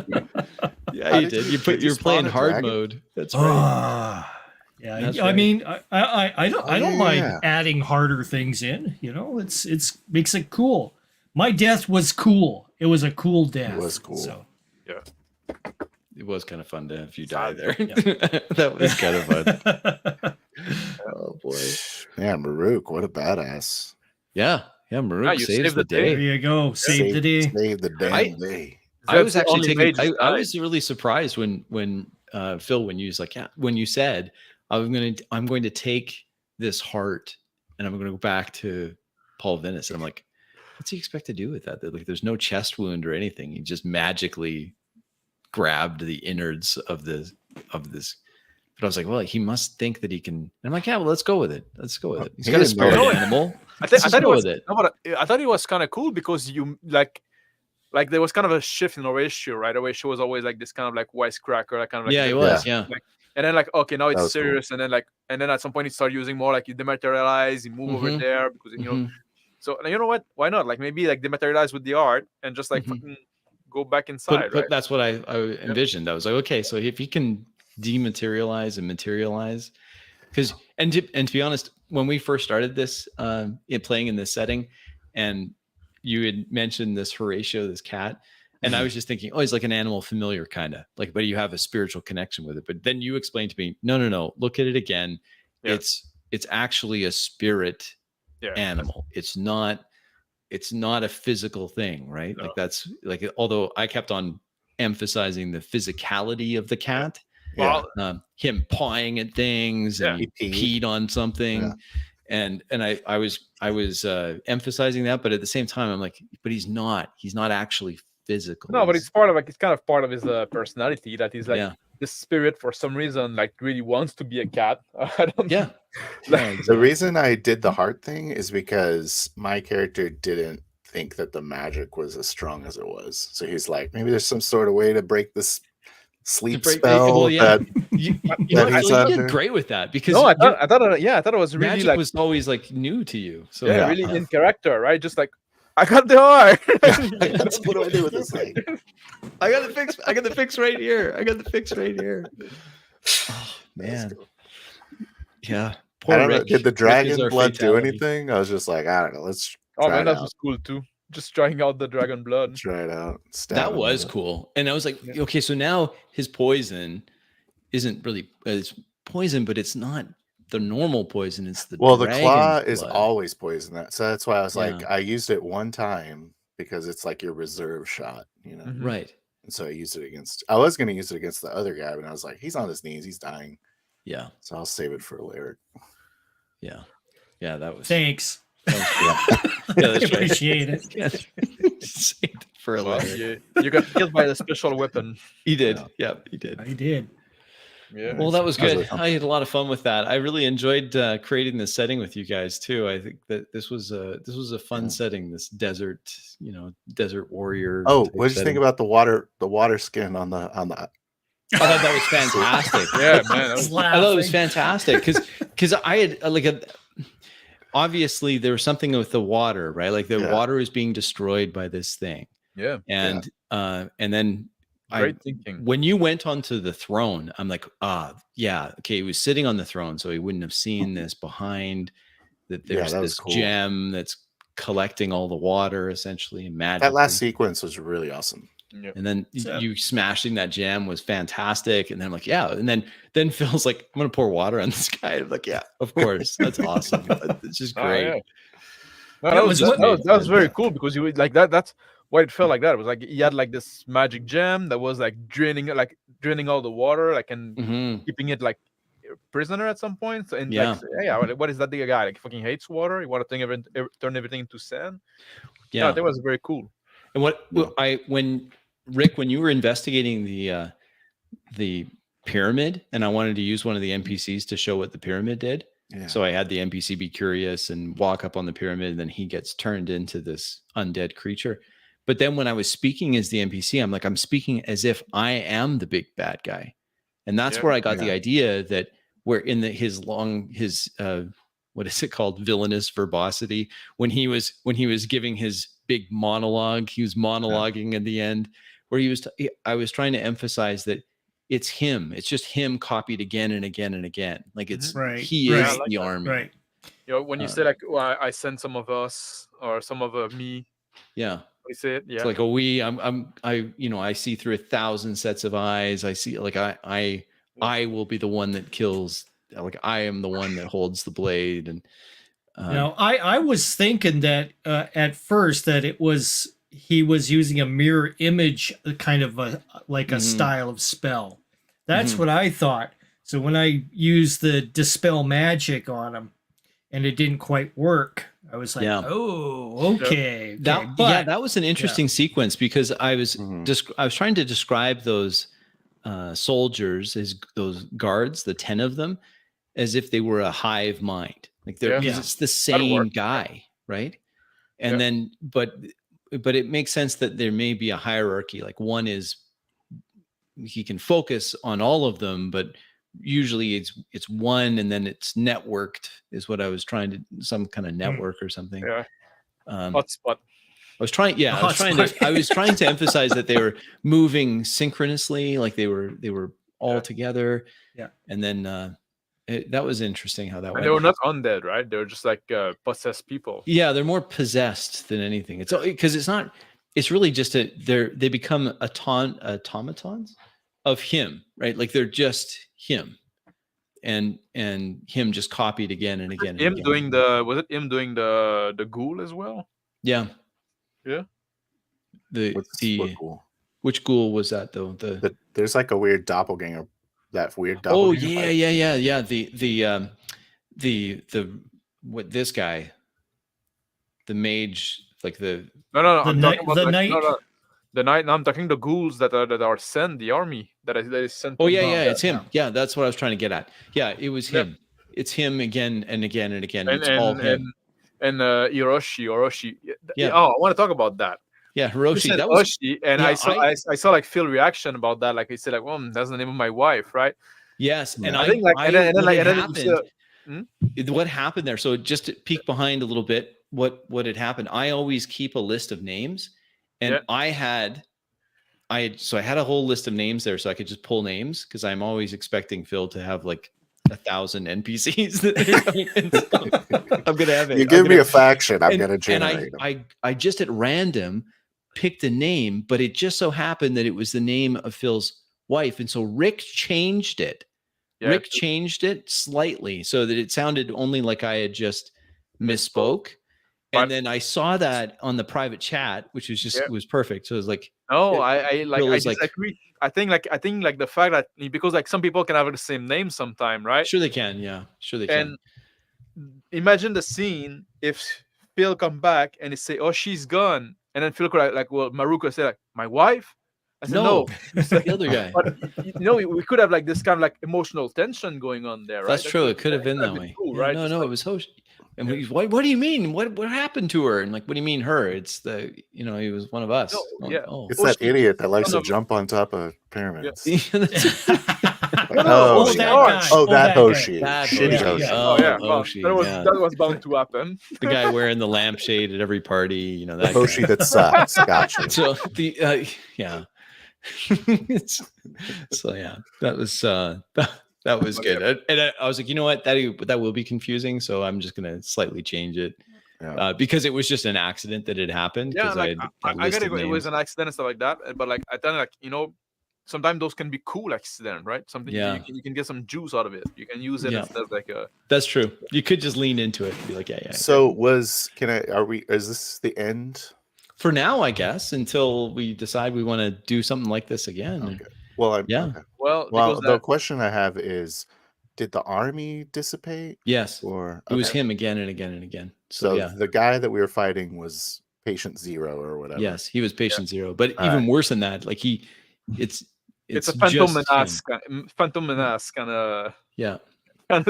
Yeah, How you did did. you- did you You're playing spawn a hard dragon? mode. That's right. Ah, yeah. That's I right. mean, I don't Oh, mind yeah. adding harder things in. You know, it's makes it cool. My death was cool. It was a cool death. was cool. So. It was kind of fun to have you die Sad. there. That was kind of fun. Oh boy. Man, Maruk, what a badass. Yeah, Maruk Yeah, you saves saved the the day. There day. you go. Save the day. Save the damn I- day. I was That's the actually only taking. mage I died. was really surprised when Phil, when you was like, yeah, when you said I'm going to take this heart and I'm going to go back to Paul Venus, and I'm like, what's he expect to do with that? Like, there's no chest wound or anything. He just magically grabbed the innards of this. But I was like, well, he must think that he can. And I'm like, yeah, well, let's go with it. Let's go with it. He's He got a didn't know spirit it. animal. I Let's thought just it go was. with it. No, but I thought it was kind of cool because you like there was kind of a shift in Horatio, right? Horatio was always like this kind of like wisecracker, like kind of like Yeah, he the- was. Yeah. And then like okay, now That it's was cool. serious, and then at some point he started using more like you dematerialize, you move over Mhm. there because you know. Mhm. So you know what? Why not? Like maybe like dematerialize with the art and just like Mhm. fucking go back inside, But right? that's what I envisioned. I was like, okay, so if he can dematerialize and materialize, because and to be honest, when we first started this playing in this setting, and you had mentioned this Horatio, this cat, and I was just thinking, oh, he's like an animal familiar kind of like, but you have a spiritual connection with it. But then you explained to me, no, look at it again. Yeah. It's actually a spirit Yeah. animal. It's not a physical thing, right? No. Like that's like, although I kept on emphasizing the physicality of the cat, Yeah. Well, him pawing at things, and Yeah. he He peed on something. Yeah. And I was emphasizing that, but at the same time, I'm like, but he's not actually physical. no, but He's- it's part of like it's kind of part of his personality that he's like yeah, the spirit for some reason like really wants to be a cat. I don't yeah. Like- The reason I did the heart thing is because my character didn't think that the magic was as strong as it was. So he's like, maybe there's some sort of way to break this sleep break- spell. well, yeah. That You That know, he's you under. did great with that because no, I your thought it was really magic like was always like new to you. So yeah, Yeah. really in character, right? Just like I got the heart. that's what I do with this thing. I got the fix right here. Oh man. Yeah. I don't know. Rick. Did the Rick is dragon our blood do fatality. anything? I was just like, I don't know. Let's Oh try man, it that out. was cool too. Just trying out the dragon blood. Try it out. Stab That him was with it. cool. And I was like, Yeah. okay, so now his poison isn't really it's poison, but it's not the normal poison. It's the Well, the dragon claw is blood. always poison. So that's why I was like, Yeah. I used it one time because it's like your reserve shot, you know. Mhm. right. And so I used it against. I was going to use it against the other guy, but I was like, he's on his knees, he's dying, Yeah. so I'll save it for later. Yeah. Yeah. That was Thanks. that was cool. Yeah. Yeah, that's right. Appreciate it. Yeah. Saved for a Well, later. you got killed by the special weapon. He did. Yeah. Yeah, he did. I did. Yeah. Well, that was That was good. really fun. I had a lot of fun with that. I really enjoyed creating this setting with you guys too. I think that this was a fun Yeah. setting. This desert, desert warrior. Oh, type what did you think setting. about the water skin on the I thought that was fantastic. Yeah, man. That was, Just I thought it was laughing. fantastic because I had obviously there was something with the water, right? Like the Yeah. water is being destroyed by this thing, yeah. and then Great thinking. when you went onto the throne, I'm like, yeah, okay, he was sitting on the throne, so he wouldn't have seen this behind that. Yeah, There's that was this cool. gem that's collecting all the water essentially and magic. that last sequence was really awesome. Yeah. And then So- you smashing that gem was fantastic. And then I'm like, yeah. And then Phil's like, I'm gonna pour water on this guy. I'm like, yeah, of course. That's awesome. It's just Oh, great. yeah. No, Yeah, that it was, was that, what- was, that was very Yeah. cool because you would like that. That's why it felt like that. It was like he had like this magic gem that was like draining all the water, like and Mhm. keeping it like a prisoner at some point. So, and Yeah. like, yeah, what is that the guy? Like fucking hates water. You want to turn everything into sand. Yeah. I think it was very cool. And when Rick, when you were investigating the pyramid, and I wanted to use one of the NPCs to show what the pyramid did. Yeah. So I had the NPC be curious and walk up on the pyramid, and then he gets turned into this undead creature. But then when I was speaking as the NPC, I'm speaking as if I am the big bad guy. And that's Yeah. where I got the Yeah. idea that we're in his what is it called? Villainous verbosity. When he was giving his big monologue, he was monologuing at the end where I was trying to emphasize that it's him. It's just him copied again and again and again. Like it's Right, he right. is I like the that. army. Right. You know, when you say like, well, I send some of us or some of me. Yeah. You say it. Yeah. It's like I see through 1,000 sets of eyes. I see like I will be the one that kills. Like I am the one that holds the blade. And Now, I was thinking that at first that he was using a mirror image, kind of a Mhm. style of spell. That's Mhm. what I thought. So when I used the dispel magic on him, and it didn't quite work, I was like, Yeah. "Oh, okay." that was an interesting sequence because I was Mhm. I was trying to describe those soldiers, those guards, the 10 of them, as if they were a hive mind. Like they're Yeah. because Yeah. it's the That'd same work. guy, right? And Yeah. then but it makes sense that there may be a hierarchy. Like one is he can focus on all of them, but usually it's one and then it's networked is what I was trying to some kind of network or something. Yeah. I Hotspot. was trying I was trying to emphasize that they were moving synchronously, like they were all Yeah. together. Yeah. And then that was interesting how that And went. they were not undead, right? They were just like possessed people. Yeah, they're more possessed than anything. It's because it's really just they become automatons of him, right? Like they're just him, and him just copied again and again. And Him again. doing was it him doing the ghoul as well? Yeah. Yeah. What cool. Which ghoul was that though? There's like a weird doppelganger. That weird Oh doppelganger. yeah. The what this guy, the mage, like the No. The I'm knight- talking about the like, knight- no, the knight. No, I'm talking the ghouls that are sent the army that is sent. oh to- yeah, it's him. Yeah, that's what I was trying to get at. Yeah, it was Yeah. him. It's him again and again and again. and It's all him. and Orochi. Yeah. Oh, I want to talk about that. Yeah, You Hiroshi. said That was Oshi, and yeah, I saw like Phil reaction about that. Like he said, like, "Well, that's the name of my wife, right?" yes, and I think like, and then what like, had and then you said- what happened there. So just to peek behind a little bit, what had happened. I always keep a list of names, and Yeah. I had a whole list of names there, so I could just pull names because I'm always expecting Phil to have like 1,000 NPCs that are coming in. So I'm gonna have it. You I'm give me gonna- a faction, I'm and- gonna and generate them. I just at random picked a name, but it just so happened that it was the name of Phil's wife, and so Rick changed it. Yeah, Rick changed it slightly so that it sounded only like I had just misspoke. But- And then I saw that on the private chat, which was just Yeah. was perfect. So it was like, No, It- I like Phil I is like- disagree. I think like the fact that because like some people can have the same name sometime, right? sure they can, yeah, sure they can. And imagine the scene if Phil come back and he say, "Oh, she's gone," and then Phil could like, well, Maruko say like, "My wife." I said, No, "No." it's the other guy. But you know, we could have like this kind of like emotional tension going on there, right? That's true. could- It could have been could that been way. cool, Yeah, right? No, Just no, like- it was Hoshi. And he's, what do you mean? What happened to her? And like, what do you mean her? It's he was one of us. No, Oh, yeah. oh. It's that idiot that likes to son of- jump on top of pyramids. That's- Oh, that yeah. guy. Oh, that guy. Hoshi. That Shitty Hoshi. Hoshi. Oh yeah, well, Hoshi, that was bound to happen. the guy wearing the lampshade at every party, The that Hoshi guy. that sucks. Gotcha. So yeah. So yeah, that was that was good. And I was like, you know what, that will be confusing, so I'm just gonna slightly change it. because it was just an accident that had happened. Yeah, Because like I I get listed it. It was names. an accident and stuff like that. But like I tell you, like, you know, sometimes those can be cool accident, right? Something Yeah. you can get some juice out of it. You can use it Yeah. instead of like a. That's true. You could just lean into it and be like, yeah. So is this the end? For now, I guess, until we decide we want to do something like this again. Okay. Well, Yeah. okay. Well, Well, because the question I have is, did the army dissipate, Yes. or It was okay. him again and again and again. So So yeah. the guy that we were fighting was Patient Zero or whatever. Yes, he was patient zero. But All even right. worse than that, like it's it's a Phantom just him. Menace kind of Yeah.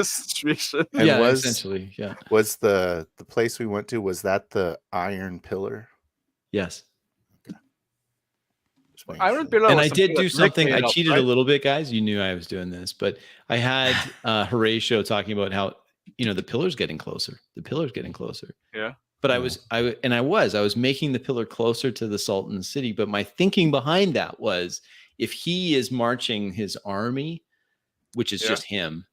situation. And yeah, was- essentially. Yeah. Was the place we went to, was that the Iron Pillar? Yes. Just making Iron sure. Pillar. And was I did something do that Rick something. made I up, cheated right? a little bit, guys. You knew I was doing this, but I had Horatio talking about how the pillar's getting closer. The pillar's getting closer. Yeah. But I Yeah. was making the pillar closer to the Sultan city. But my thinking behind that was, if he is marching his army, which is Yeah. just him,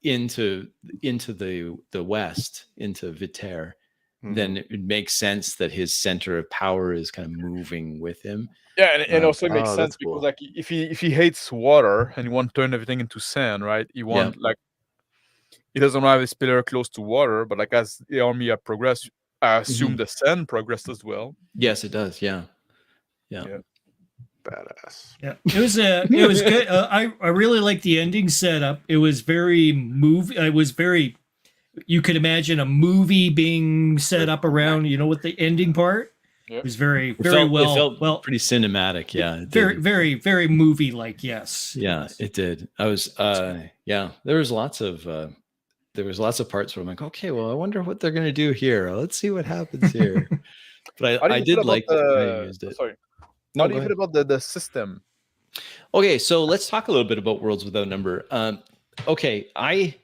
into the west, into Viterre, Mhm. then it makes sense that his center of power is kind of moving with him. Yeah, and also it makes Oh, sense that's because cool. like if he hates water and he want to turn everything into sand, right? He want like he doesn't have his pillar close to water, but like as the army have progressed, I assume the sand progressed as well. Yes, it does. Yeah. Badass. Yeah, it was good. I really liked the ending setup. It was very It was very. You could imagine a movie being set up around, with the ending part. Yep. It was very It very felt pretty cinematic. Yeah. It very did. very very movie like. Yes. Yeah, it did. I was there was lots of parts where I'm like, okay, well, I wonder what they're gonna do here. Let's see what happens here. But How do I you did feel about like that I used it. Sorry. No, How do go you feel ahead. about the system? Okay, so let's talk a little bit about Worlds Without Number. Okay, I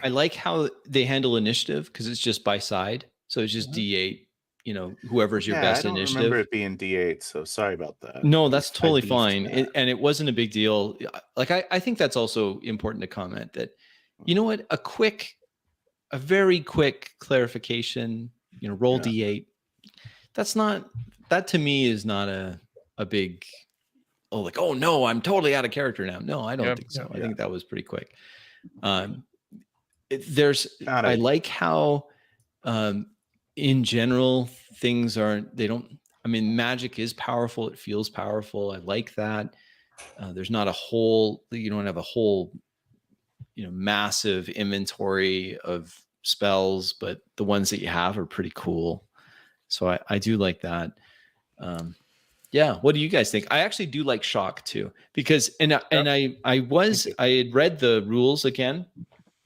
like how they handle initiative because it's just by side, so it's just D8. Whoever's your best I don't initiative. remember it being D8, so sorry about that. No, that's I totally beefed fine. that. And it wasn't a big deal. Like, I think that's also important to comment that, you know what, a very quick clarification, roll D8. That to me is not a big, oh no, I'm totally out of character now. No, I don't Yep. think so. I Yeah. think that was pretty quick. I Not like how, in general, things magic is powerful. It feels powerful. I like that. There's not you don't have a whole, massive inventory of spells, but the ones that you have are pretty cool. So I do like that. Yeah. What do you guys think? I actually do like shock too, because, I had read the rules again.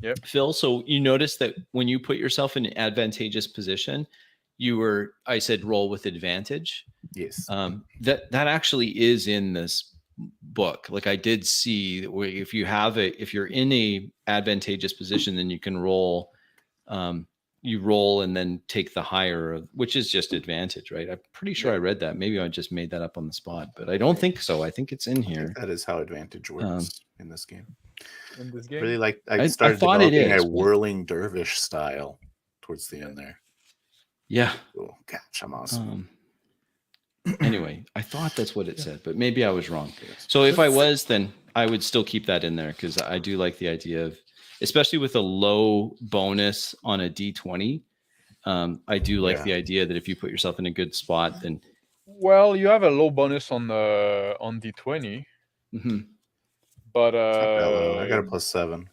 Yep. Phil, so you notice that when you put yourself in an advantageous position, I said roll with advantage. Yes. That actually is in this book. Like, I did see where if you're in a advantageous position, then you can roll. You roll and then take the higher, which is just advantage, right? I'm pretty sure I read that. Maybe I just made that up on the spot, but I don't think so. I think it's in I here. think that is how advantage works in this game. In this game? Really like I I started thought it developing is, a but- whirling dervish style towards the end there. Yeah. Oh gosh, I'm awesome. Anyway, I thought that's what it said, but maybe I was wrong. So if I was, then I would still keep that in there because I do like the idea of, especially with a low bonus on a D20. I do like the idea that if you put yourself in a good spot, then Well, you have a low bonus on D20, mhm, but Not that low. I got a +7.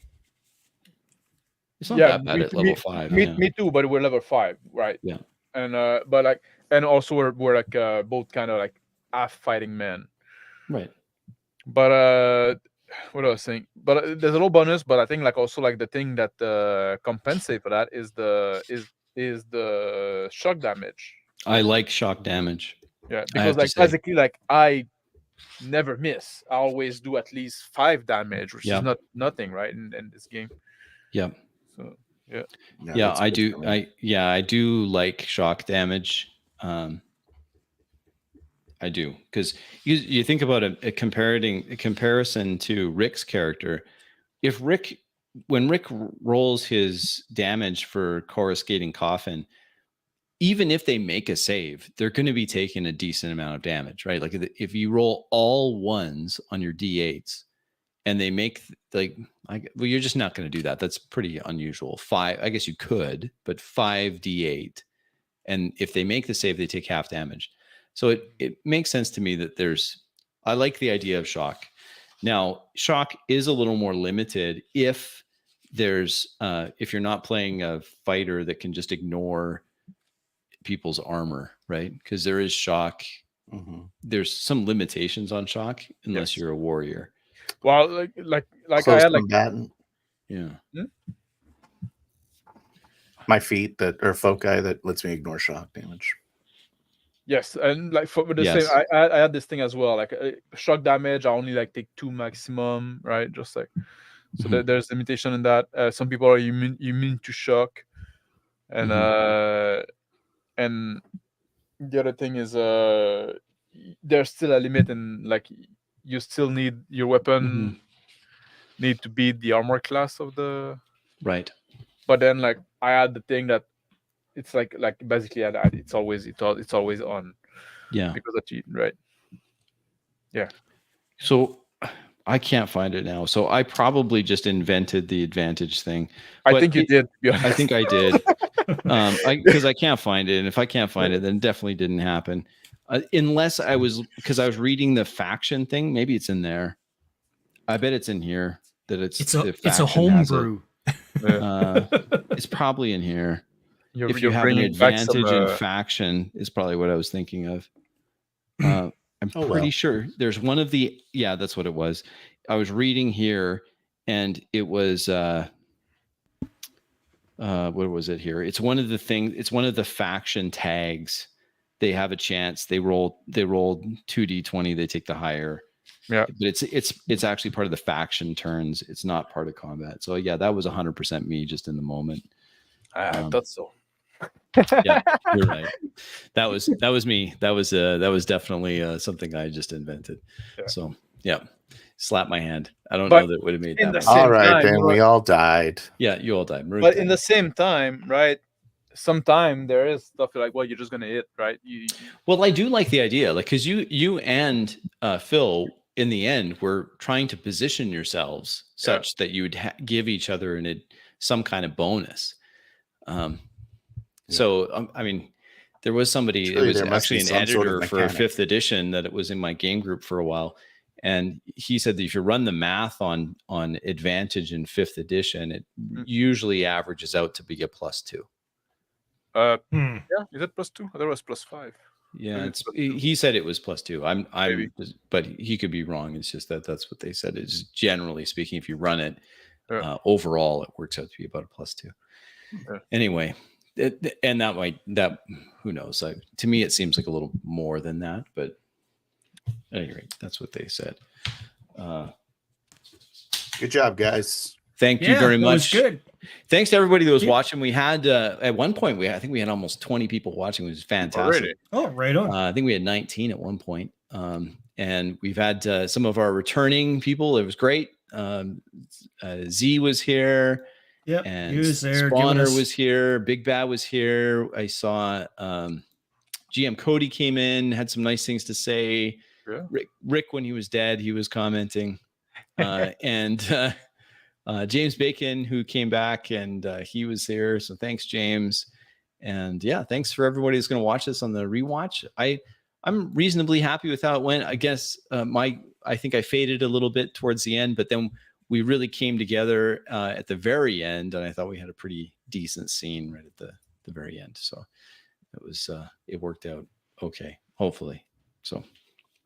it's not that bad at level 5. Me too, but we're level 5, right? Yeah. And but like, and also we're like both kind of like half fighting men. Right. But what I was saying, but there's a little bonus. But I think like also like the thing that compensate for that is the shock damage. I like shock damage. Yeah, I have because to like say. basically like I never miss. I always do at least 5 damage, which Yeah. is not nothing, right? In this game. Yeah. So Yeah, that's I good do. for me. I do like shock damage. I do, because you think about a comparison to Rick's character. If Rick when Rick rolls his damage for coruscating coffin, even if they make a save, they're going to be taking a decent amount of damage, right? Like if you roll all ones on your d8s and they make well, you're just not going to do that. That's pretty unusual. 5, I guess you could, but 5d8. And if they make the save, they take half damage. So it makes sense to me that I like the idea of shock. Now, shock is a little more limited if if you're not playing a fighter that can just ignore people's armor, right? Because there is shock. Mm-hmm. There's some limitations on shock unless you're a warrior. Well, like Close I had like combatant. Yeah. My feat or foci that lets me ignore shock damage. yes, and like with the Yes. same, I had this thing as well. Like shock damage, I only like take 2 maximum, right? Just like so Mhm. there's limitation in that. Some people are immune to shock, and and the other thing is there's still a limit, and like you still need your weapon need to beat the armor class of the Right. But then like I had the thing that it's like basically it's always on Yeah. because of cheating, right? Yeah. So I can't find it now. So I probably just invented the advantage thing. I But think you did. To be I think I did. Because I can't find it. And if I can't find it, then it definitely didn't happen. Unless I was reading the faction thing. Maybe it's in there. I bet it's in here. That it's a homebrew. It's probably in here. If you have an advantage in faction, is probably what I was thinking of. I'm pretty sure there's one of the. Yeah, that's what it was. I was reading here, and it was. What was it here? It's one of the things. It's one of the faction tags. They have a chance. They rolled 2d20. They take the higher. Yeah, but it's actually part of the faction turns. It's not part of combat. So yeah, that was 100% me just in the moment. I thought so. Yeah, you're right. That was me. That was definitely something I just invented. Yeah. So yeah, slap my hand. I don't know that it would have made that. All right, then we all died. Yeah, you all died. But in the same time, right? Sometime there is stuff like, well, you're just gonna hit, right? Well, I do like the idea, like because you and Phil in the end were trying to position yourselves such that you would give each other some kind of bonus. So I mean, there was somebody. It was actually an editor for 5th edition that it was in my game group for a while, and he said that if you run the math on advantage in 5th edition, it usually averages out to be a +2. Yeah, is it +2? I thought it was +5. Yeah, he said it was +2. But he could be wrong. It's just that's what they said. It's generally speaking, if you run it overall, it works out to be about a +2. Yeah. Anyway, and that who knows? To me, it seems like a little more than that, but at any rate, that's what they said. Good job, guys. Thank you very much. That was good. Thanks to everybody that was watching. We had at one point I think we had almost 20 people watching. It was fantastic. Oh, right on. I think we had 19 at one point. And we've had some of our returning people. It was great. Z was here. Yeah, and he was there. Spawner was here. Big Bad was here. I saw GM Cody came in, had some nice things to say. Yeah. Rick, when he was dead, he was commenting. And James Bacon, who came back, and he was there. So thanks, James. And yeah, thanks for everybody who's going to watch this on the rewatch. I'm reasonably happy with how it went. I guess I think I faded a little bit towards the end, but then we really came together at the very end, and I thought we had a pretty decent scene right at the very end. So it worked out okay, hopefully. So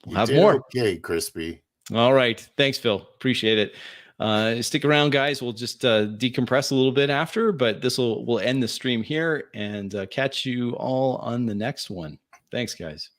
we'll have more. Okay, Crispy. All right. Thanks, Phil. Appreciate it. Stick around, guys. We'll just decompress a little bit after, but we'll end the stream here and catch you all on the next one. Thanks, guys.